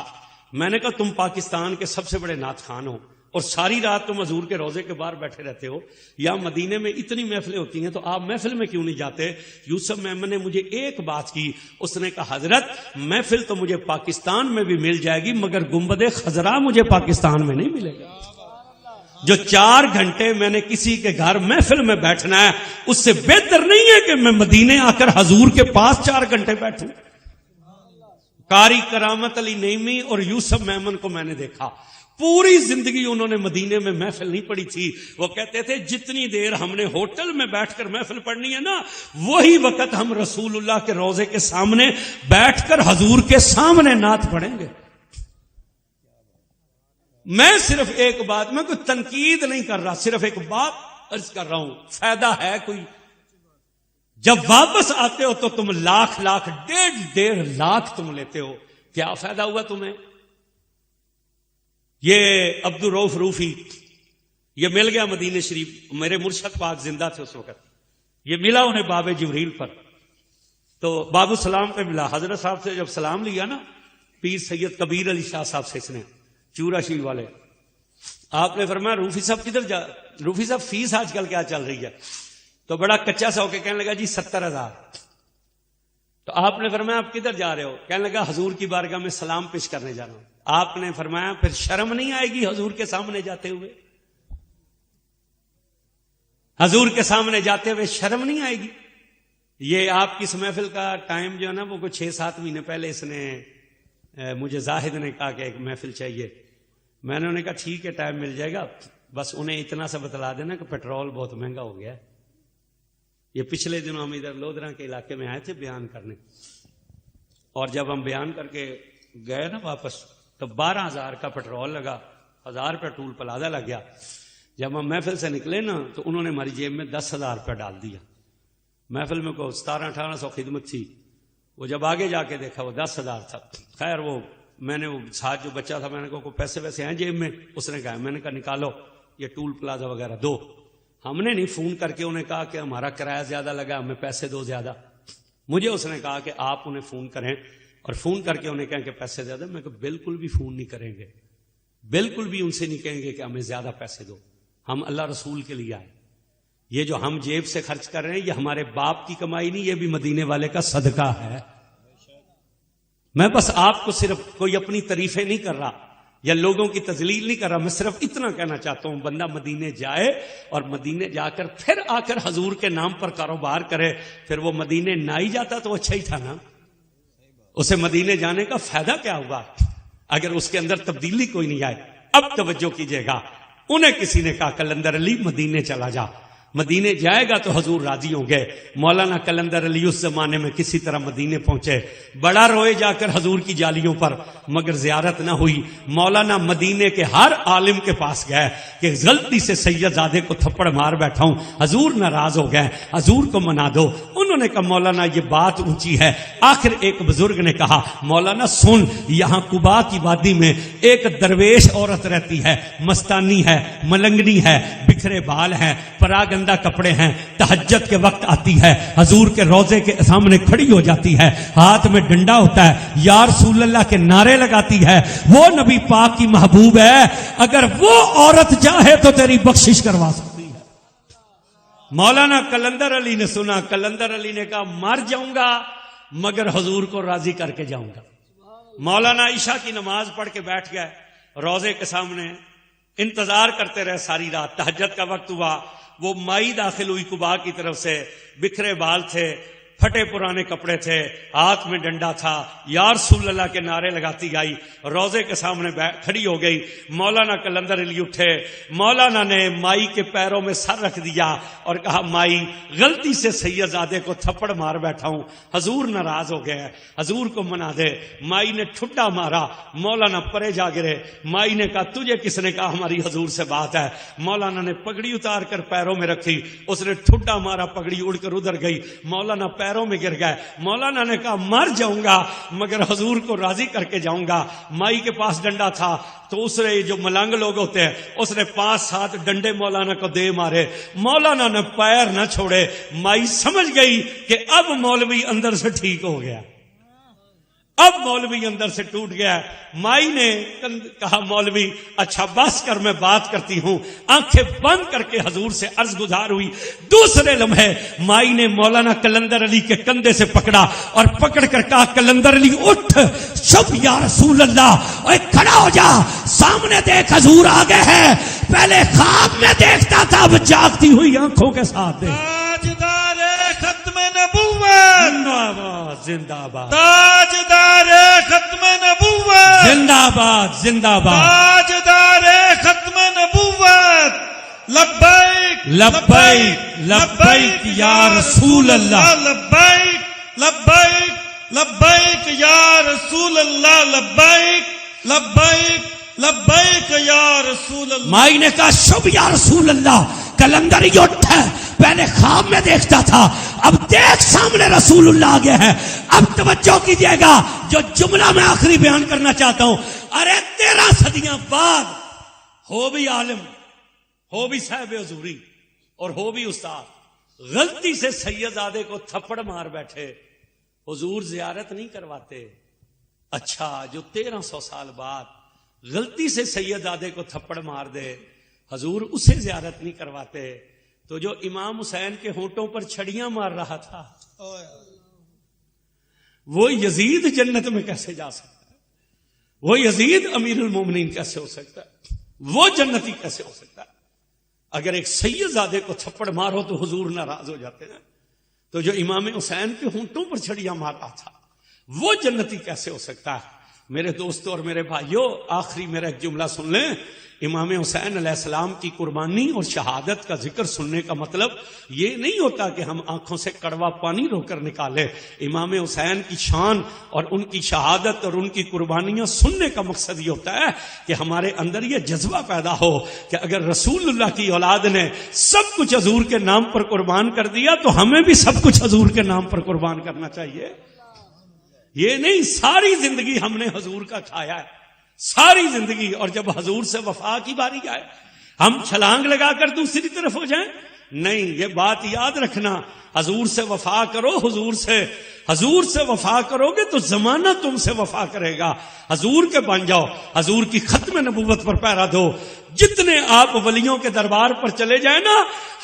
میں نے کہا تم پاکستان کے سب سے بڑے نعت خان ہو اور ساری رات تم حضور کے روزے کے باہر بیٹھے رہتے ہو، یا مدینے میں اتنی محفلیں ہوتی ہیں تو آپ محفل میں کیوں نہیں جاتے؟ یوسف محمد نے مجھے ایک بات کی، اس نے کہا حضرت محفل تو مجھے پاکستان میں بھی مل جائے گی مگر گنبد خضراء مجھے پاکستان میں نہیں ملے گا۔ جو 4 گھنٹے میں نے کسی کے گھر محفل میں بیٹھنا ہے، اس سے بہتر نہیں ہے کہ میں مدینے آ کر حضور کے پاس 4 گھنٹے بیٹھوں۔ قاری کرامت علی نعیمی اور یوسف محمد کو میں نے دیکھا، پوری زندگی انہوں نے مدینے میں محفل نہیں پڑھی تھی۔ وہ کہتے تھے جتنی دیر ہم نے ہوٹل میں بیٹھ کر محفل پڑھنی ہے نا، وہی وقت ہم رسول اللہ کے روزے کے سامنے بیٹھ کر حضور کے سامنے نعت پڑھیں گے۔ میں صرف ایک بات، میں کوئی تنقید نہیں کر رہا، صرف ایک بات عرض کر رہا ہوں، فائدہ ہے کوئی؟ جب واپس آتے ہو تو تم لاکھ 1.5 لاکھ تم لیتے ہو، کیا فائدہ ہوا تمہیں؟ یہ عبدالرؤف روفی یہ مل گیا مدینہ شریف، میرے مرشد پاک زندہ تھے اس وقت، یہ ملا انہیں باب جبریل پر، تو باب السلام پہ ملا، حضرت صاحب سے جب سلام لیا نا پیر سید کبیر علی شاہ صاحب سے، اس نے چورا شیل والے، آپ نے فرمایا روفی صاحب کدھر جا، روفی صاحب فیس آج کل کیا چل رہی ہے؟ تو بڑا کچا سا ہو کے کہنے لگا جی 70,000۔ تو آپ نے فرمایا آپ کدھر جا رہے ہو؟ کہنے لگا حضور کی بارگاہ میں سلام پیش کرنے جا رہا ہوں۔ آپ نے فرمایا پھر شرم نہیں آئے گی حضور کے سامنے جاتے ہوئے؟ حضور کے سامنے جاتے ہوئے شرم نہیں آئے گی؟ یہ آپ کی اس محفل کا ٹائم جو ہے نا وہ کوئی 6-7 مہینے پہلے اس نے مجھے زاہد نے کہا کہ ایک محفل چاہیے، میں نے انہیں کہا ٹھیک ہے ٹائم مل جائے گا، بس انہیں اتنا سا بتلا دینا کہ پیٹرول بہت مہنگا ہو گیا ہے۔ یہ پچھلے دنوں ہم ادھر لودھرا کے علاقے میں آئے تھے بیان کرنے، اور جب ہم بیان کر کے گئے نا واپس تو 12,000 کا پیٹرول لگا، 1000 روپے ٹول پلازہ لگ گیا۔ جب ہم محفل سے نکلے نا تو انہوں نے ہماری جیب میں 10,000 روپے ڈال دیا۔ محفل میں کو 1700-1800 خدمت تھی، وہ جب آگے جا کے دیکھا وہ 10,000 تھا۔ خیر وہ میں نے وہ ساتھ جو بچہ تھا میں نے کہا کوئی پیسے ویسے ہیں جیب میں؟ اس نے کہا، میں نے کہا نکالو یہ ٹول پلازہ وغیرہ دو۔ ہم نے نہیں فون کر کے انہیں کہا کہ ہمارا کرایہ زیادہ لگا ہمیں پیسے دو زیادہ، مجھے اس نے کہا کہ آپ انہیں فون کریں اور فون کر کے انہیں کہیں کہ پیسے زیادہ۔ میں کہا بالکل بھی فون نہیں کریں گے، بالکل بھی ان سے نہیں کہیں گے کہ ہمیں زیادہ پیسے دو، ہم اللہ رسول کے لیے آئے، یہ جو ہم جیب سے خرچ کر رہے ہیں یہ ہمارے باپ کی کمائی نہیں، یہ بھی مدینے والے کا صدقہ ہے۔ میں بس آپ کو صرف کوئی اپنی تعریفیں نہیں کر رہا یا لوگوں کی تذلیل نہیں کر رہا، میں صرف اتنا کہنا چاہتا ہوں بندہ مدینے جائے اور مدینے جا کر پھر آ کر حضور کے نام پر کاروبار کرے، پھر وہ مدینے نہ ہی جاتا تو اچھا ہی تھا نا، اسے مدینے جانے کا فائدہ کیا ہوا اگر اس کے اندر تبدیلی کوئی نہیں آئے۔ اب توجہ کیجئے گا، انہیں کسی نے کہا کلندر علی مدینے چلا جا، مدینے جائے گا تو حضور راضی ہوں گے۔ مولانا کلندر علی اس زمانے میں کسی طرح مدینے پہنچے، بڑا روئے جا کر حضور کی جالیوں پر، مگر زیارت نہ ہوئی۔ مولانا مدینے کے ہر عالم کے پاس گئے کہ غلطی سے سید زادے کو تھپڑ مار بیٹھا ہوں، حضور ناراض ہو گئے، حضور کو منا دو۔ انہوں نے کہا مولانا یہ بات اونچی ہے۔ آخر ایک بزرگ نے کہا مولانا سن، یہاں قباء کی وادی میں ایک درویش عورت رہتی ہے، مستانی ہے، ملنگنی ہے، بکھرے بال ہیں، پراگندہ کپڑے ہیں، تہجد کے وقت آتی ہے، حضور کے روضے کے سامنے کھڑی ہو جاتی ہے، ہاتھ میں ڈنڈا ہوتا ہے، یا رسول اللہ کے نعرے لگاتی ہے، وہ نبی پاک کی محبوب ہے، اگر وہ عورت چاہے تو تیری بخشش کروا سکتی ہے۔ مولانا کلندر علی نے سنا، کلندر علی نے کہا مر جاؤں گا مگر حضور کو راضی کر کے جاؤں گا۔ مولانا عشاء کی نماز پڑھ کے بیٹھ گئے روضے کے سامنے، انتظار کرتے رہے ساری رات۔ تہجد کا وقت ہوا، وہ مائی داخل ہوئی قباء کی طرف سے، بکھرے بال تھے، پھٹے پرانے کپڑے تھے، ہاتھ میں ڈنڈا تھا، یا رسول اللہ کے نعرے لگاتی گئی، روضے کے سامنے کھڑی ہو گئی۔ مولانا کلندر علی اٹھے، مولانا نے مائی کے پیروں میں سر رکھ دیا اور کہا مائی غلطی سے سید زادے کو تھپڑ مار بیٹھا ہوں، حضور ناراض ہو گئے، حضور کو منا دے۔ مائی نے ٹھڈا مارا، مولانا پرے جا گرے۔ مائی نے کہا تجھے کس نے کہا ہماری حضور سے بات ہے؟ مولانا نے پگڑی اتار کر پیروں میں رکھی، اس نے ٹھڈا مارا، پگڑی اڑ کر ادھر گئی، مولانا پیروں میں گر گئے۔ مولانا نے کہا مر جاؤں گا مگر حضور کو راضی کر کے جاؤں گا۔ مائی کے پاس ڈنڈا تھا تو اس نے، جو ملنگ لوگ ہوتے ہیں، اس نے 5-7 ڈنڈے مولانا کو دے مارے، مولانا نے پیر نہ چھوڑے۔ مائی سمجھ گئی کہ اب مولوی اندر سے ٹھیک ہو گیا، اب مولوی اندر سے ٹوٹ گیا۔ مائی نے کہا مولوی اچھا بس کر، میں بات کرتی ہوں۔ آنکھیں بند کر کے حضور سے عرض گزار ہوئی۔ دوسرے لمحے مائی نے مولانا کلندر علی کے کندھے سے پکڑا اور پکڑ کر کہا کلندر علی اٹھ، شب یا رسول اللہ، اے کھڑا ہو جا، سامنے دیکھ حضور آ گئے ہیں، پہلے خواب میں دیکھتا تھا اب جاگتی ہوئی آنکھوں کے ساتھ دیکھ۔ تاجدار ختم نبوت، زندہ باد زندہ باد، تاجدار ختم نبوت، زندہ باد زندہ باد، تاجدار ختم نبوت، لبیک لبیک لبیک یا رسول اللہ، لبیک لبیک لبیک یا رسول اللہ، لبیک لبیک لبیک یا رسول اللہ۔ مائی نے کہا شب یا رسول اللہ، کلندر ہی اٹھ ہے، پہلے خواب میں دیکھتا تھا اب دیکھ سامنے رسول اللہ آگے ہے۔ اب توجہ کیجئے گا، جو جملہ میں آخری بیان کرنا چاہتا ہوں، ارے 13 صدیاں بعد ہو بھی عالم، ہو بھی صاحب حضوری اور ہو بھی استاد، غلطی سے سیدزادے کو تھپڑ مار بیٹھے، حضور زیارت نہیں کرواتے. اچھا جو 1300 سال بعد غلطی سے سیدزادے کو تھپڑ مار دے، حضور اسے زیارت نہیں کرواتے، تو جو امام حسین کے ہونٹوں پر چھڑیاں مار رہا تھا وہ یزید جنت میں کیسے جا سکتا ہے؟ وہ یزید امیر المومنین کیسے ہو سکتا ہے؟ وہ جنتی کیسے ہو سکتا ہے؟ اگر ایک سیدزادے کو تھپڑ مارو تو حضور ناراض ہو جاتے ہیں، تو جو امام حسین کے ہونٹوں پر چھڑیاں مار رہا تھا وہ جنتی کیسے ہو سکتا ہے؟ میرے دوستوں اور میرے بھائیوں، آخری میرا ایک جملہ سن لیں. امام حسین علیہ السلام کی قربانی اور شہادت کا ذکر سننے کا مطلب یہ نہیں ہوتا کہ ہم آنکھوں سے کڑوا پانی رو کر نکالے. امام حسین کی شان اور ان کی شہادت اور ان کی قربانیاں سننے کا مقصد یہ ہوتا ہے کہ ہمارے اندر یہ جذبہ پیدا ہو کہ اگر رسول اللہ کی اولاد نے سب کچھ حضور کے نام پر قربان کر دیا تو ہمیں بھی سب کچھ حضور کے نام پر قربان کرنا چاہیے. یہ نہیں ساری زندگی ہم نے حضور کا کھایا ہے، ساری زندگی، اور جب حضور سے وفا کی باری آئے ہم چھلانگ لگا کر دوسری طرف ہو جائیں. نہیں، یہ بات یاد رکھنا، حضور سے وفا کرو، حضور سے وفا کرو گے تو زمانہ تم سے وفا کرے گا. حضور کے بن جاؤ، حضور کی ختم نبوت پر پہرا دو. جتنے آپ ولیوں کے دربار پر چلے جائیں نا،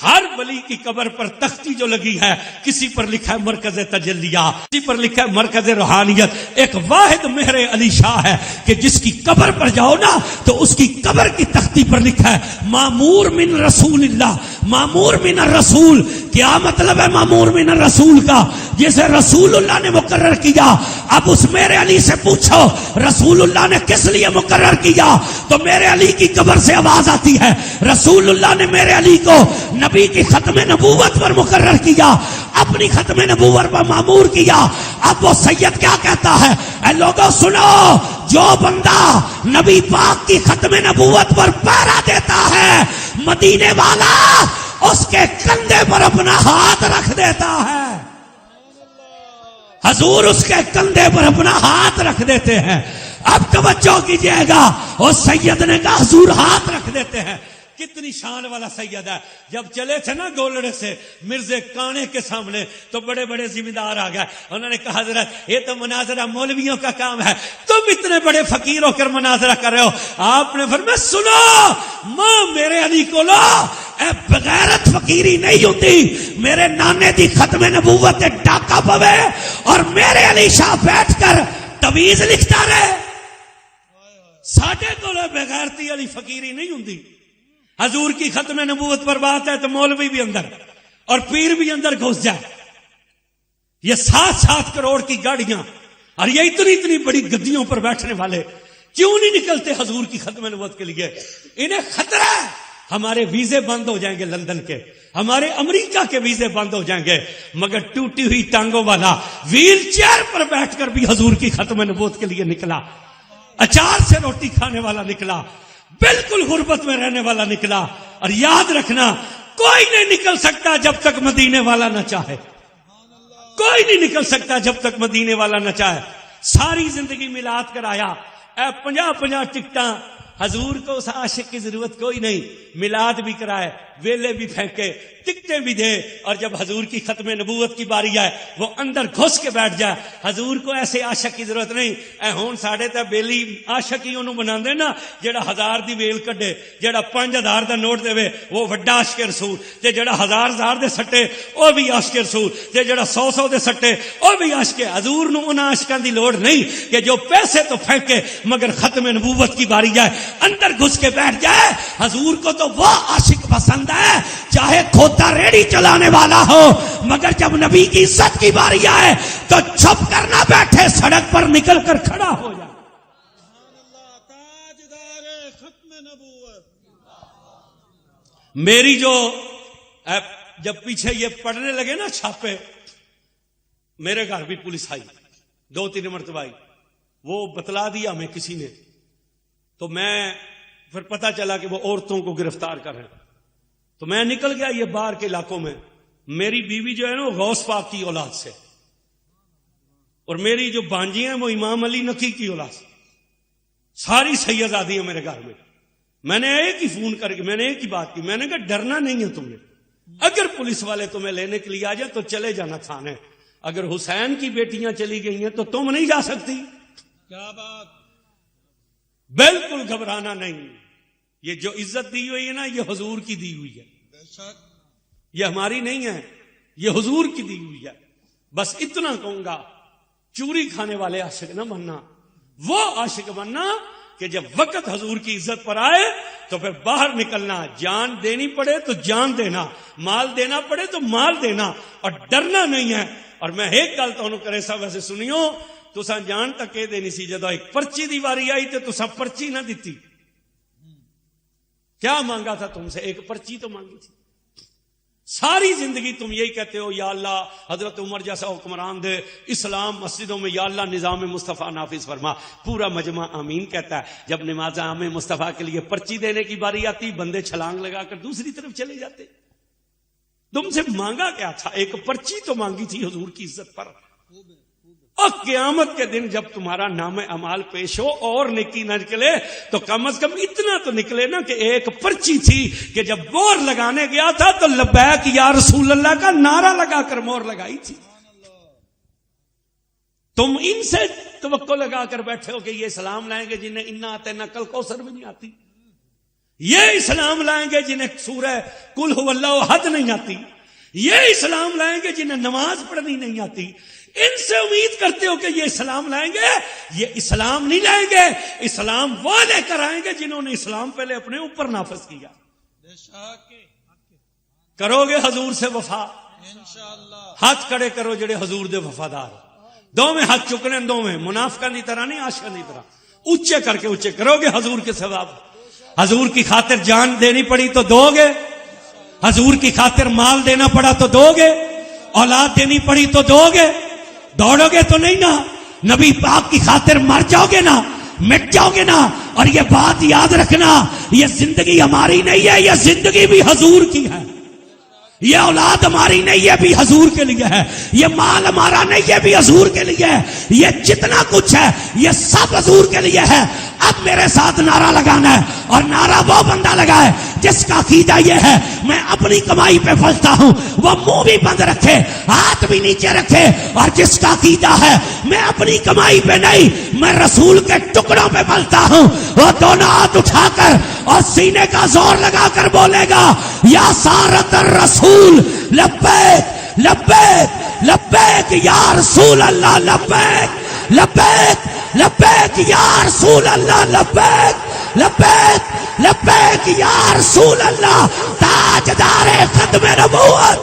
ہر ولی کی قبر پر تختی جو لگی ہے، کسی پر لکھا ہے مرکز تجلیہ، کسی پر لکھا ہے مرکز روحانیت. ایک واحد مہر علی شاہ ہے کہ جس کی قبر پر جاؤ نا تو اس کی قبر کی تختی پر لکھا ہے مامور من رسول اللہ، مامور من الرسول. کیا مطلب ہے مامور من الرسول کا؟ جسے رسول اللہ نے مقرر کیا. اب اس میرے علی سے پوچھو رسول اللہ نے کس لیے مقرر کیا، تو میرے علی کی قبر سے آواز آتی ہے رسول اللہ نے میرے علی کو نبی کی ختم نبوت پر مقرر کیا، اپنی ختم نبوت پر مامور کیا. اب وہ سید کیا کہتا ہے؟ اے لوگوں سنو، جو بندہ نبی پاک کی ختم نبوت پر پہرا دیتا ہے، مدینے والا اس کے کندھے پر اپنا ہاتھ رکھ دیتا ہے. حضور اس کے کندھے پر اپنا ہاتھ رکھ دیتے ہیں. اب توجہ کیجئے گا، اس سید نے کہا حضور ہاتھ رکھ دیتے ہیں. کتنی شان والا سید ہے. جب چلے تھے نا گولڑے سے مرزے کانے کے سامنے تو بڑے بڑے ذمہ دار آ گئے. انہوں نے کہا حضرت یہ تو مناظرہ مولویوں کا کام ہے، تم اتنے بڑے فقیر ہو کر مناظرہ کر رہے ہو. آپ نے فرمایا سنو، ماں میرے علی کو لو، اے بغیرت فقیری نہیں ہوتی. میرے نانے دی ختم نبوت ڈاکا پوے اور میرے علی شاہ بیٹھ کر تویز لکھتا رہے. ساڈے کو بغیرتی والی فقیری نہیں ہوندی. حضور کی ختم نبوت پر بات ہے تو مولوی بھی اندر اور پیر بھی اندر گھس جائے. یہ 7-7 کروڑ کی گاڑیاں اور یہ اتنی بڑی گدیوں پر بیٹھنے والے کیوں نہیں نکلتے حضور کی ختم نبوت کے لیے؟ انہیں خطرہ ہے ہمارے ویزے بند ہو جائیں گے، لندن کے، ہمارے امریکہ کے ویزے بند ہو جائیں گے. مگر ٹوٹی ہوئی ٹانگوں والا ویل چیئر پر بیٹھ کر بھی حضور کی ختم نبوت کے لیے نکلا. اچار سے روٹی کھانے والا نکلا، بالکل غربت میں رہنے والا نکلا. اور یاد رکھنا کوئی نہیں نکل سکتا جب تک مدینے والا نہ چاہے. کوئی نہیں نکل سکتا جب تک مدینے والا نہ چاہے. ساری زندگی میلاد کرایا، 50 ٹکٹاں. حضور کو اس عاشق کی ضرورت کوئی نہیں. میلاد بھی کرائے، ویلے بھی پھینکے، ٹکٹیں بھی دے، اور جب حضور کی ختم نبوت کی باری آئے وہ اندر گھس کے بیٹھ جائے. حضور کو ایسے عاشق کی ضرورت نہیں. اے ہون ساڑے تے بیلی عاشق ہی انہوں بنا دے نا جڑا 1000 دی ویل کڈے، جڑا 5000 دا نوٹ دے وہ وڈا عاشق رسول، تے جڑا 1000 دے سٹے وہ بھی عاشق رسول، تے جڑا 100 دے سٹے وہ بھی عاشق. حضور نو ان عاشقاں دی لوڑ نہیں کہ جو پیسے تو پھینکے مگر ختم نبوت کی باری جائے اندر گھس کے بیٹھ جائے. حضور کو تو وہ عاشق پسند ہے چاہے کھوتا ریڑی چلانے والا ہو، مگر جب نبی کی عزت کی باری آئے تو چھپ کر نہ بیٹھے، سڑک پر نکل کر کھڑا ہو جائے. تاجدار ختم نبوت. میری جو جب پیچھے یہ پڑھنے لگے نا چھاپے، میرے گھر بھی پولیس آئی 2-3 مرتبہ آئی. وہ بتلا دیا ہمیں کسی نے، تو میں پھر پتا چلا کہ وہ عورتوں کو گرفتار کر رہے ہیں. تو میں نکل گیا یہ باہر کے علاقوں میں. میری بیوی جو ہے نا وہ غوث پاک کی اولاد سے، اور میری جو بانجی ہیں وہ امام علی نقی کی اولاد سے. ساری سیدزادی ہیں میرے گھر میں. میں نے ایک ہی فون کر کے میں نے ایک ہی بات کی، میں نے کہا ڈرنا نہیں ہے تمہیں، اگر پولیس والے تمہیں لینے کے لیے آ جائیں تو چلے جانا تھانے، اگر حسین کی بیٹیاں چلی گئی ہیں تو تم نہیں جا سکتی۔ کیا بات، بالکل گھبرانا نہیں، یہ جو عزت دی ہوئی ہے نا یہ حضور کی دی ہوئی ہے، بے شک، یہ ہماری نہیں ہے، یہ حضور کی دی ہوئی ہے۔ بس اتنا کہوں گا، چوری کھانے والے عاشق نہ بننا، وہ عاشق بننا کہ جب وقت حضور کی عزت پر آئے تو پھر باہر نکلنا، جان دینی پڑے تو جان دینا، مال دینا پڑے تو مال دینا، اور ڈرنا نہیں ہے۔ اور میں ایک گل تو کرے سا ویسے سنیو، تساں جان تک کہہ دینی سی، جدو ایک پرچی دی واری آئی تو تساں پرچی نہ دیتی۔ کیا مانگا تھا تم سے؟ ایک پرچی تو مانگی تھی۔ ساری زندگی تم یہی کہتے ہو یا اللہ حضرت عمر جیسا حکمران دے، اسلام مسجدوں میں یا اللہ نظام مصطفیٰ نافذ فرما، پورا مجمع آمین کہتا ہے۔ جب نماز عام مصطفیٰ کے لیے پرچی دینے کی باری آتی، بندے چھلانگ لگا کر دوسری طرف چلے جاتے۔ تم سے مانگا کیا تھا؟ ایک پرچی تو مانگی تھی حضور کی عزت پر۔ اور قیامت کے دن جب تمہارا نام اعمال پیش ہو اور نیکی نہ نکلے تو کم از کم اتنا تو نکلے نا کہ ایک پرچی تھی کہ جب مور لگانے گیا تھا تو لبیک یا رسول اللہ کا نعرہ لگا کر مور لگائی تھی۔ تم ان سے توقع لگا کر بیٹھے ہو کہ یہ اسلام لائیں گے جنہیں انا اعطینا کل کوثر بھی نہیں آتی، یہ اسلام لائیں گے جنہیں سورہ قل هو اللہ احد نہیں آتی، یہ اسلام لائیں گے جنہیں نماز پڑھنی نہیں آتی۔ ان سے امید کرتے ہو کہ یہ اسلام لائیں گے، یہ اسلام نہیں لائیں گے، اسلام وہ لے کر آئیں گے جنہوں نے اسلام پہلے اپنے اوپر نافذ کیا۔ بے شک، کرو گے حضور سے وفا؟ انشاءاللہ۔ ہاتھ کھڑے کرو جڑے حضور دے وفادار، دو میں ہاتھ چکنے، دو میں منافقہ دی طرح نہیں، عاشقاں دی طرح اونچے کر کے اونچے کرو گے حضور کے ثواب۔ حضور کی خاطر جان دینی پڑی تو دو گے، حضور کی خاطر مال دینا پڑا تو دو گے، اولاد دینی پڑی تو دو گے، دوڑو گے تو نہیں نا، نبی پاک کی خاطر مر جاؤ گے نا، مٹ جاؤ گے نا۔ اور یہ بات یاد رکھنا، یہ زندگی ہماری نہیں ہے، یہ زندگی بھی حضور کی ہے، یہ اولاد ہماری نہیں ہے بھی حضور کے لیے ہے، یہ مال ہمارا نہیں ہے بھی حضور کے لیے ہے، یہ جتنا کچھ ہے یہ سب حضور کے لیے ہے۔ اب میرے ساتھ نعرہ لگانا ہے، اور نعرہ وہ بندہ لگائے جس کا عقیدہ یہ ہے میں اپنی کمائی پہ پھلتا ہوں، وہ منہ بھی بند رکھے، ہاتھ بھی نیچے رکھے، اور جس کا عقیدہ ہے میں اپنی کمائی پہ نہیں، میں رسول کے ٹکڑوں پہ پھلتا ہوں، وہ دونوں ہاتھ اٹھا کر اور سینے کا زور لگا کر بولے گا یا سارت الرسول لبیک لبیک لبیک یا رسول اللہ، لبیک لبیک لبیک یا رسول اللہ، لبیک لبیک لبیک یا رسول اللہ۔ تاجدار ختم نبوت،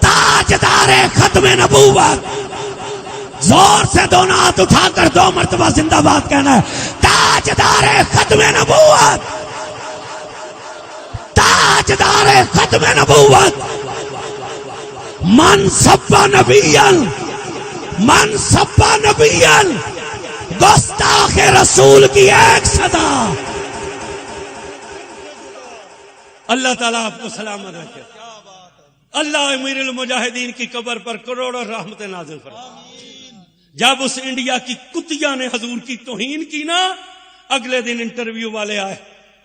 تاجدار ختم نبوت، زور سے دونوں ہاتھ اٹھا کر دو مرتبہ زندہ باد کہنا ہے، تاجدار ختم نبوت، تاجدار ختم نبوت۔ من سبا نبیًا، من سبا نبیًا، گستاخ رسول کی ایک صدا۔ اللہ تعالیٰ آپ کو سلامت رکھے، اللہ امیر المجاہدین کی قبر پر کروڑوں رحمت نازل فرمائے۔ جب اس انڈیا کی کتیا نے حضور کی توہین کی نا، اگلے دن انٹرویو والے آئے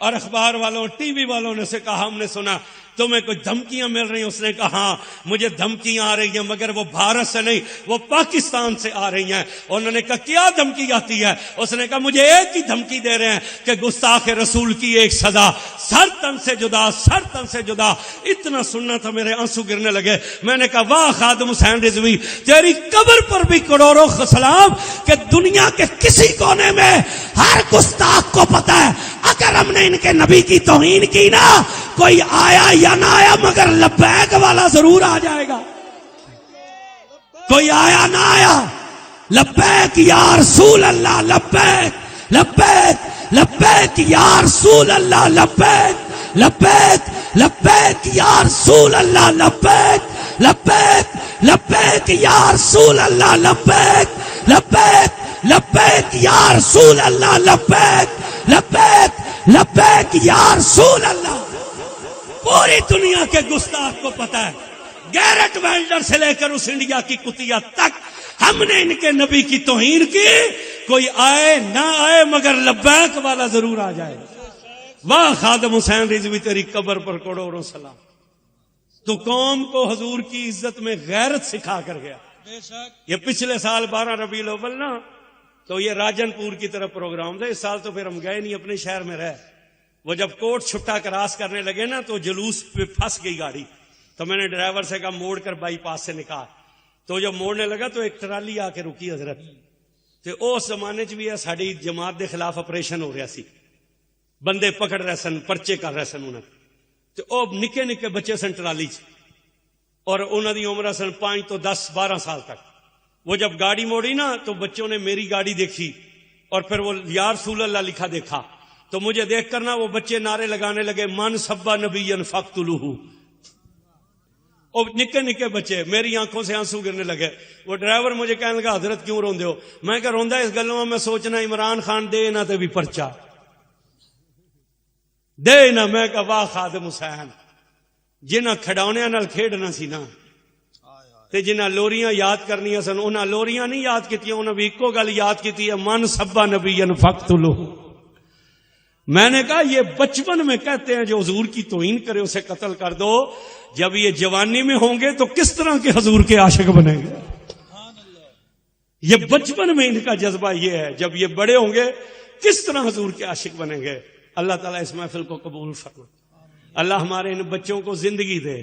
اور اخبار والوں ٹی وی والوں نے سے کہا ہم نے سنا تمہیں کوئی دھمکیاں مل رہی ہیں؟ اس نے کہا ہاں مجھے دھمکیاں آ رہی ہیں، مگر وہ بھارت سے نہیں، وہ پاکستان سے آ رہی ہیں۔ انہوں نے کہا کیا دھمکی آتی ہے؟ اس نے کہا مجھے ایک ہی دھمکی دے رہے ہیں کہ گستاخ رسول کی ایک سزا، سر تن سے جدا، سر تن سے جدا۔ اتنا سننا تھا میرے آنسو گرنے لگے۔ میں نے کہا واہ خادم حسین رضوی، تیری قبر پر بھی کروڑوں سلام کہ دنیا کے کسی کونے میں ہر گستاخ کو پتا ہے اگر ہم نے ان کے نبی کی توہین کی نا، کوئی آیا یا نہ آیا مگر لبیک والا ضرور آ جائے گا۔ کوئی آیا نہ آیا، لبیک یا رسول اللہ، لبیک لبیک لبیک یا رسول اللہ، لبیک لبیک لبیک یا رسول اللہ، لبیک لبیک لبیک یا رسول اللہ، لبیک لبیک لبیک یا رسول اللہ، لبیک لبیک لبیک یا رسول اللہ۔ پوری دنیا کے گستاخ کو پتا ہے، گیرٹ ویلڈر سے لے کر اس انڈیا کی کتیا تک ہم نے ان کے نبی کی توہین کی، کوئی آئے نہ آئے مگر لبیک والا ضرور آ جائے. واہ خادم حسین رضوی تیری قبر پر کروڑوں سلام. تو قوم کو حضور کی عزت میں غیرت سکھا کر گیا. بے شک یہ پچھلے سال 12 ربیع الاول نا، تو یہ راجن پور کی طرف پروگرام تھا. اس سال تو پھر ہم گئے نہیں، اپنے شہر میں رہے. وہ جب کوٹ چھٹا کراس کرنے لگے نا تو جلوس پہ پھنس گئی گاڑی. تو میں نے ڈرائیور سے کہا موڑ کر بائی پاس سے نکال. تو جب موڑنے لگا تو ایک ٹرالی آ کے رکی حضرت. تو اس زمانے چ بھی ہے ساری جماعت دے خلاف آپریشن ہو رہا سی، بندے پکڑ رہے سن، پرچے کر رہے سن. انہیں تو وہ نکے نکے بچے سن ٹرالی چ، اور انہوں دی عمر سن 5 تو 10 12 سال تک. وہ جب گاڑی موڑی نا تو بچوں نے میری گاڑی دیکھی اور پھر وہ یا رسول اللہ لکھا دیکھا. تو مجھے دیکھ کر نا وہ بچے نعرے لگانے لگے من سبا نبی فقتلوہ. اور نکے نکے بچے، میری آنکھوں سے آنسو گرنے لگے. وہ ڈرائیور مجھے کہنے لگا حضرت کیوں روندے ہو؟ میں کہ روندا اس گلوں میں سوچنا عمران خان دے نہ تے بھی پرچا دے نہ. میں کہ واہ خادم حسین، جنہاں کھڈاونیاں نال کھیڈنا سی نا تے جنہاں لوریاں یاد کرنیاں سن، انہاں لوریاں نہیں یاد کیتیاں، انہاں بھی ایکو گل یاد کیتی ہے من سبا نبی فقتلوہ. میں نے کہا یہ بچپن میں کہتے ہیں جو حضور کی توہین کرے اسے قتل کر دو، جب یہ جوانی میں ہوں گے تو کس طرح کے حضور کے عاشق بنیں گے؟ یہ بچپن میں ان کا جذبہ یہ ہے، جب یہ بڑے ہوں گے کس طرح حضور کے عاشق بنیں گے؟ اللہ تعالیٰ اس محفل کو قبول فرمائے. اللہ ہمارے ان بچوں کو زندگی دے.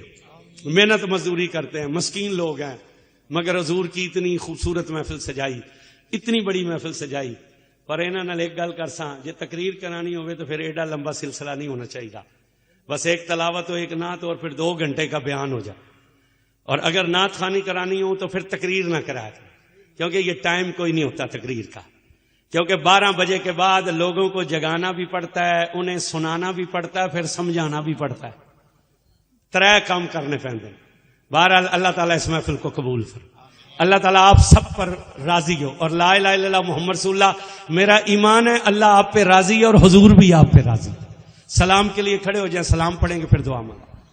محنت مزدوری کرتے ہیں، مسکین لوگ ہیں، مگر حضور کی اتنی خوبصورت محفل سجائی، اتنی بڑی محفل سجائی. پر انہاں نال ایک گل کرساں، جے تقریر کرانی ہوئے تو پھر ایڈا لمبا سلسلہ نہیں ہونا چاہیے. بس ایک تلاوت ہو، ایک نعت اور پھر 2 گھنٹے کا بیان ہو جائے. اور اگر نعت خوانی کرانی ہو تو پھر تقریر نہ کرائے، کیونکہ یہ ٹائم کوئی نہیں ہوتا تقریر کا. کیونکہ 12 بجے کے بعد لوگوں کو جگانا بھی پڑتا ہے، انہیں سنانا بھی پڑتا ہے، پھر سمجھانا بھی پڑتا ہے. 3 کام کرنے پہنتے. بہرحال اللہ تعالیٰ اس محفل کو قبول فرمائے. اللہ تعالیٰ آپ سب پر راضی ہو. اور لا الہ الا اللہ محمد رسول اللہ میرا ایمان ہے، اللہ آپ پہ راضی ہے اور حضور بھی آپ پہ راضی ہے. سلام کے لیے کھڑے ہو جائیں، سلام پڑھیں گے پھر دعا مانگیں.